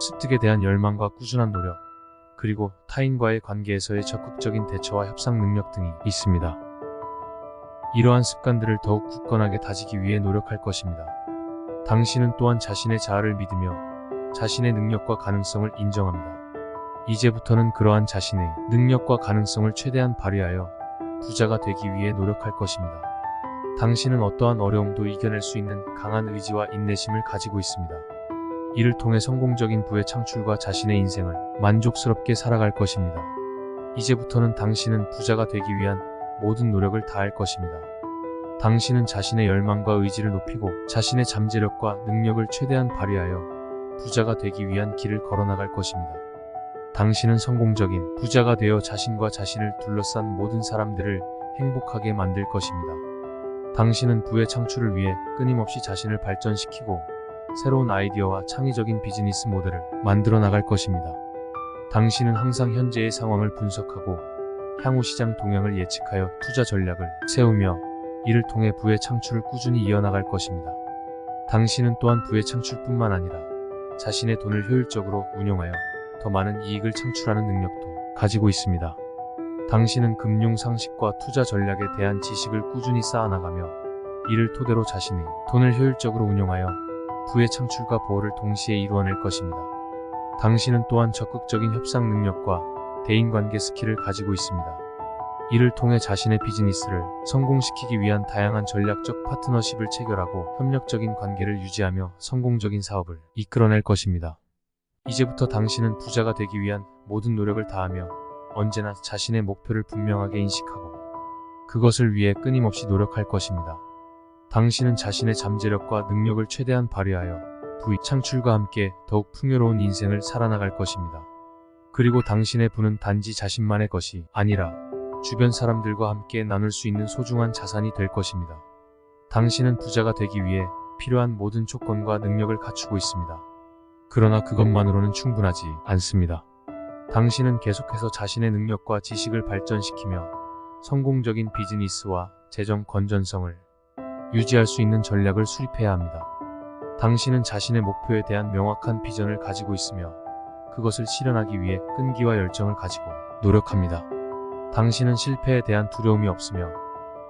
[SPEAKER 1] 습득에 대한 열망과 꾸준한 노력, 그리고 타인과의 관계에서의 적극적인 대처와 협상 능력 등이 있습니다. 이러한 습관들을 더욱 굳건하게 다지기 위해 노력할 것입니다. 당신은 또한 자신의 자아를 믿으며 자신의 능력과 가능성을 인정합니다. 이제부터는 그러한 자신의 능력과 가능성을 최대한 발휘하여 부자가 되기 위해 노력할 것입니다. 당신은 어떠한 어려움도 이겨낼 수 있는 강한 의지와 인내심을 가지고 있습니다. 이를 통해 성공적인 부의 창출과 자신의 인생을 만족스럽게 살아갈 것입니다. 이제부터는 당신은 부자가 되기 위한 모든 노력을 다할 것입니다. 당신은 자신의 열망과 의지를 높이고 자신의 잠재력과 능력을 최대한 발휘하여 부자가 되기 위한 길을 걸어나갈 것입니다. 당신은 성공적인 부자가 되어 자신과 자신을 둘러싼 모든 사람들을 행복하게 만들 것입니다. 당신은 부의 창출을 위해 끊임없이 자신을 발전시키고 새로운 아이디어와 창의적인 비즈니스 모델을 만들어 나갈 것입니다. 당신은 항상 현재의 상황을 분석하고 향후 시장 동향을 예측하여 투자 전략을 세우며 이를 통해 부의 창출을 꾸준히 이어나갈 것입니다. 당신은 또한 부의 창출뿐만 아니라 자신의 돈을 효율적으로 운용하여 더 많은 이익을 창출하는 능력도 가지고 있습니다. 당신은 금융 상식과 투자 전략에 대한 지식을 꾸준히 쌓아나가며 이를 토대로 자신의 돈을 효율적으로 운용하여 부의 창출과 보호를 동시에 이루어낼 것입니다. 당신은 또한 적극적인 협상 능력과 대인관계 스킬을 가지고 있습니다. 이를 통해 자신의 비즈니스를 성공시키기 위한 다양한 전략적 파트너십을 체결하고 협력적인 관계를 유지하며 성공적인 사업을 이끌어낼 것입니다. 이제부터 당신은 부자가 되기 위한 모든 노력을 다하며 언제나 자신의 목표를 분명하게 인식하고 그것을 위해 끊임없이 노력할 것입니다. 당신은 자신의 잠재력과 능력을 최대한 발휘하여 부의 창출과 함께 더욱 풍요로운 인생을 살아나갈 것입니다. 그리고 당신의 부는 단지 자신만의 것이 아니라 주변 사람들과 함께 나눌 수 있는 소중한 자산이 될 것입니다. 당신은 부자가 되기 위해 필요한 모든 조건과 능력을 갖추고 있습니다. 그러나 그것만으로는 충분하지 않습니다. 당신은 계속해서 자신의 능력과 지식을 발전시키며 성공적인 비즈니스와 재정 건전성을 유지할 수 있는 전략을 수립해야 합니다. 당신은 자신의 목표에 대한 명확한 비전을 가지고 있으며 그것을 실현하기 위해 끈기와 열정을 가지고 노력합니다. 당신은 실패에 대한 두려움이 없으며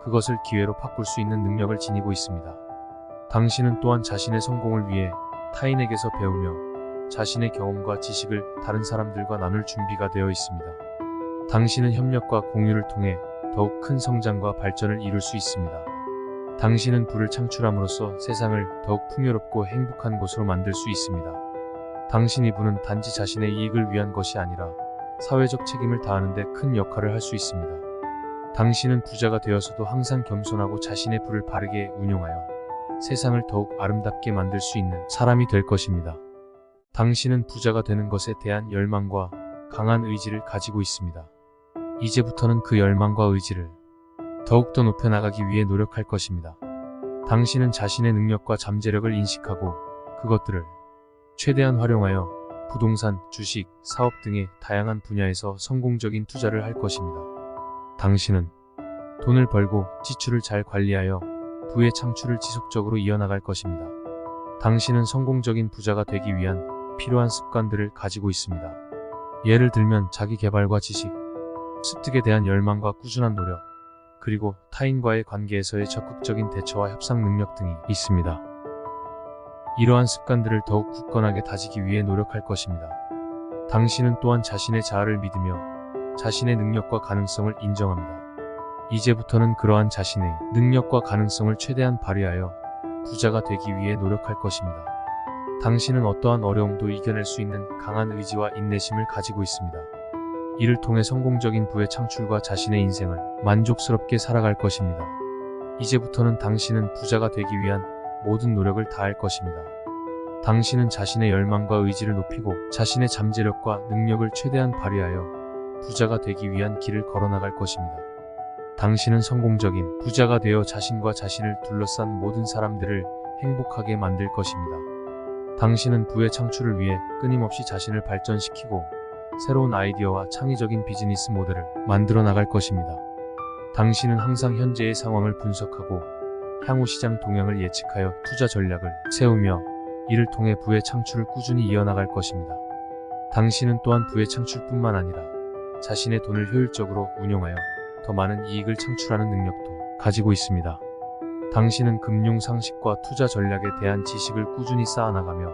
[SPEAKER 1] 그것을 기회로 바꿀 수 있는 능력을 지니고 있습니다. 당신은 또한 자신의 성공을 위해 타인에게서 배우며 자신의 경험과 지식을 다른 사람들과 나눌 준비가 되어 있습니다. 당신은 협력과 공유를 통해 더욱 큰 성장과 발전을 이룰 수 있습니다. 당신은 부를 창출함으로써 세상을 더욱 풍요롭고 행복한 곳으로 만들 수 있습니다. 당신의 부는 단지 자신의 이익을 위한 것이 아니라 사회적 책임을 다하는 데 큰 역할을 할 수 있습니다. 당신은 부자가 되어서도 항상 겸손하고 자신의 부를 바르게 운용하여 세상을 더욱 아름답게 만들 수 있는 사람이 될 것입니다. 당신은 부자가 되는 것에 대한 열망과 강한 의지를 가지고 있습니다. 이제부터는 그 열망과 의지를 더욱더 높여나가기 위해 노력할 것입니다. 당신은 자신의 능력과 잠재력을 인식하고 그것들을 최대한 활용하여 부동산, 주식, 사업 등의 다양한 분야에서 성공적인 투자를 할 것입니다. 당신은 돈을 벌고 지출을 잘 관리하여 부의 창출을 지속적으로 이어나갈 것입니다. 당신은 성공적인 부자가 되기 위한 필요한 습관들을 가지고 있습니다. 예를 들면 자기 개발과 지식, 습득에 대한 열망과 꾸준한 노력, 그리고 타인과의 관계에서의 적극적인 대처와 협상 능력 등이 있습니다. 이러한 습관들을 더욱 굳건하게 다지기 위해 노력할 것입니다. 당신은 또한 자신의 자아를 믿으며 자신의 능력과 가능성을 인정합니다. 이제부터는 그러한 자신의 능력과 가능성을 최대한 발휘하여 부자가 되기 위해 노력할 것입니다. 당신은 어떠한 어려움도 이겨낼 수 있는 강한 의지와 인내심을 가지고 있습니다. 이를 통해 성공적인 부의 창출과 자신의 인생을 만족스럽게 살아갈 것입니다. 이제부터는 당신은 부자가 되기 위한 모든 노력을 다할 것입니다. 당신은 자신의 열망과 의지를 높이고 자신의 잠재력과 능력을 최대한 발휘하여 부자가 되기 위한 길을 걸어나갈 것입니다. 당신은 성공적인 부자가 되어 자신과 자신을 둘러싼 모든 사람들을 행복하게 만들 것입니다. 당신은 부의 창출을 위해 끊임없이 자신을 발전시키고 새로운 아이디어와 창의적인 비즈니스 모델을 만들어 나갈 것입니다. 당신은 항상 현재의 상황을 분석하고 향후 시장 동향을 예측하여 투자 전략을 세우며 이를 통해 부의 창출을 꾸준히 이어나갈 것입니다. 당신은 또한 부의 창출뿐만 아니라 자신의 돈을 효율적으로 운용하여 더 많은 이익을 창출하는 능력도 가지고 있습니다. 당신은 금융 상식과 투자 전략에 대한 지식을 꾸준히 쌓아나가며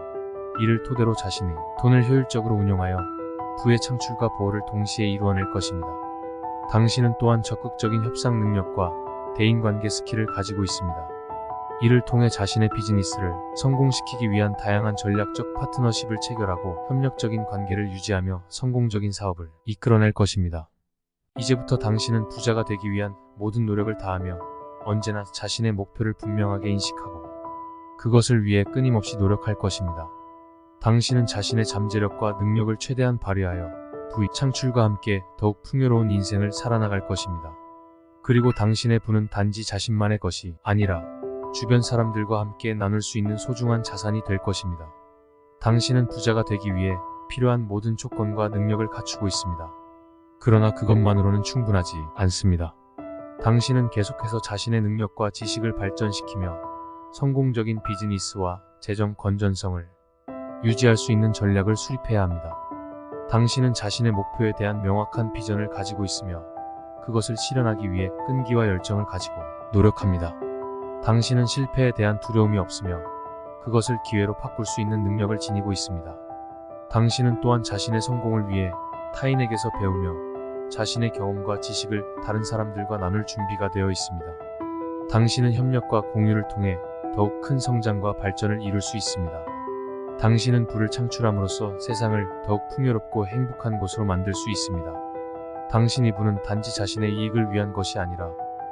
[SPEAKER 1] 이를 토대로 자신의 돈을 효율적으로 운용하여 부의 창출과 보호를 동시에 이루어낼 것입니다. 당신은 또한 적극적인 협상 능력과 대인관계 스킬을 가지고 있습니다. 이를 통해 자신의 비즈니스를 성공시키기 위한 다양한 전략적 파트너십을 체결하고 협력적인 관계를 유지하며 성공적인 사업을 이끌어낼 것입니다. 이제부터 당신은 부자가 되기 위한 모든 노력을 다하며 언제나 자신의 목표를 분명하게 인식하고 그것을 위해 끊임없이 노력할 것입니다. 당신은 자신의 잠재력과 능력을 최대한 발휘하여 부의 창출과 함께 더욱 풍요로운 인생을 살아나갈 것입니다. 그리고 당신의 부는 단지 자신만의 것이 아니라 주변 사람들과 함께 나눌 수 있는 소중한 자산이 될 것입니다. 당신은 부자가 되기 위해 필요한 모든 조건과 능력을 갖추고 있습니다. 그러나 그것만으로는 충분하지 않습니다. 당신은 계속해서 자신의 능력과 지식을 발전시키며 성공적인 비즈니스와 재정 건전성을 유지할 수 있는 전략을 수립해야 합니다. 당신은 자신의 목표에 대한 명확한 비전을 가지고 있으며 그것을 실현하기 위해 끈기와 열정을 가지고 노력합니다. 당신은 실패에 대한 두려움이 없으며 그것을 기회로 바꿀 수 있는 능력을 지니고 있습니다. 당신은 또한 자신의 성공을 위해 타인에게서 배우며 자신의 경험과 지식을 다른 사람들과 나눌 준비가 되어 있습니다. 당신은 협력과 공유를 통해 더욱 큰 성장과 발전을 이룰 수 있습니다. 당신은 부를 창출함으로써 세상을 더욱 풍요롭고 행복한 곳으로 만들 수 있습니다. 당신의 부는 단지 자신의 이익을 위한 것이 아니라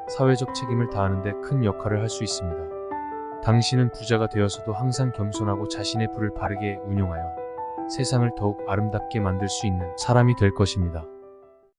[SPEAKER 1] 사회적 책임을 다하는 데 큰 역할을 할 수 있습니다. 당신은 부자가 되어서도 항상 겸손하고 자신의 부를 바르게 운용하여 세상을 더욱 아름답게 만들 수 있는 사람이 될 것입니다.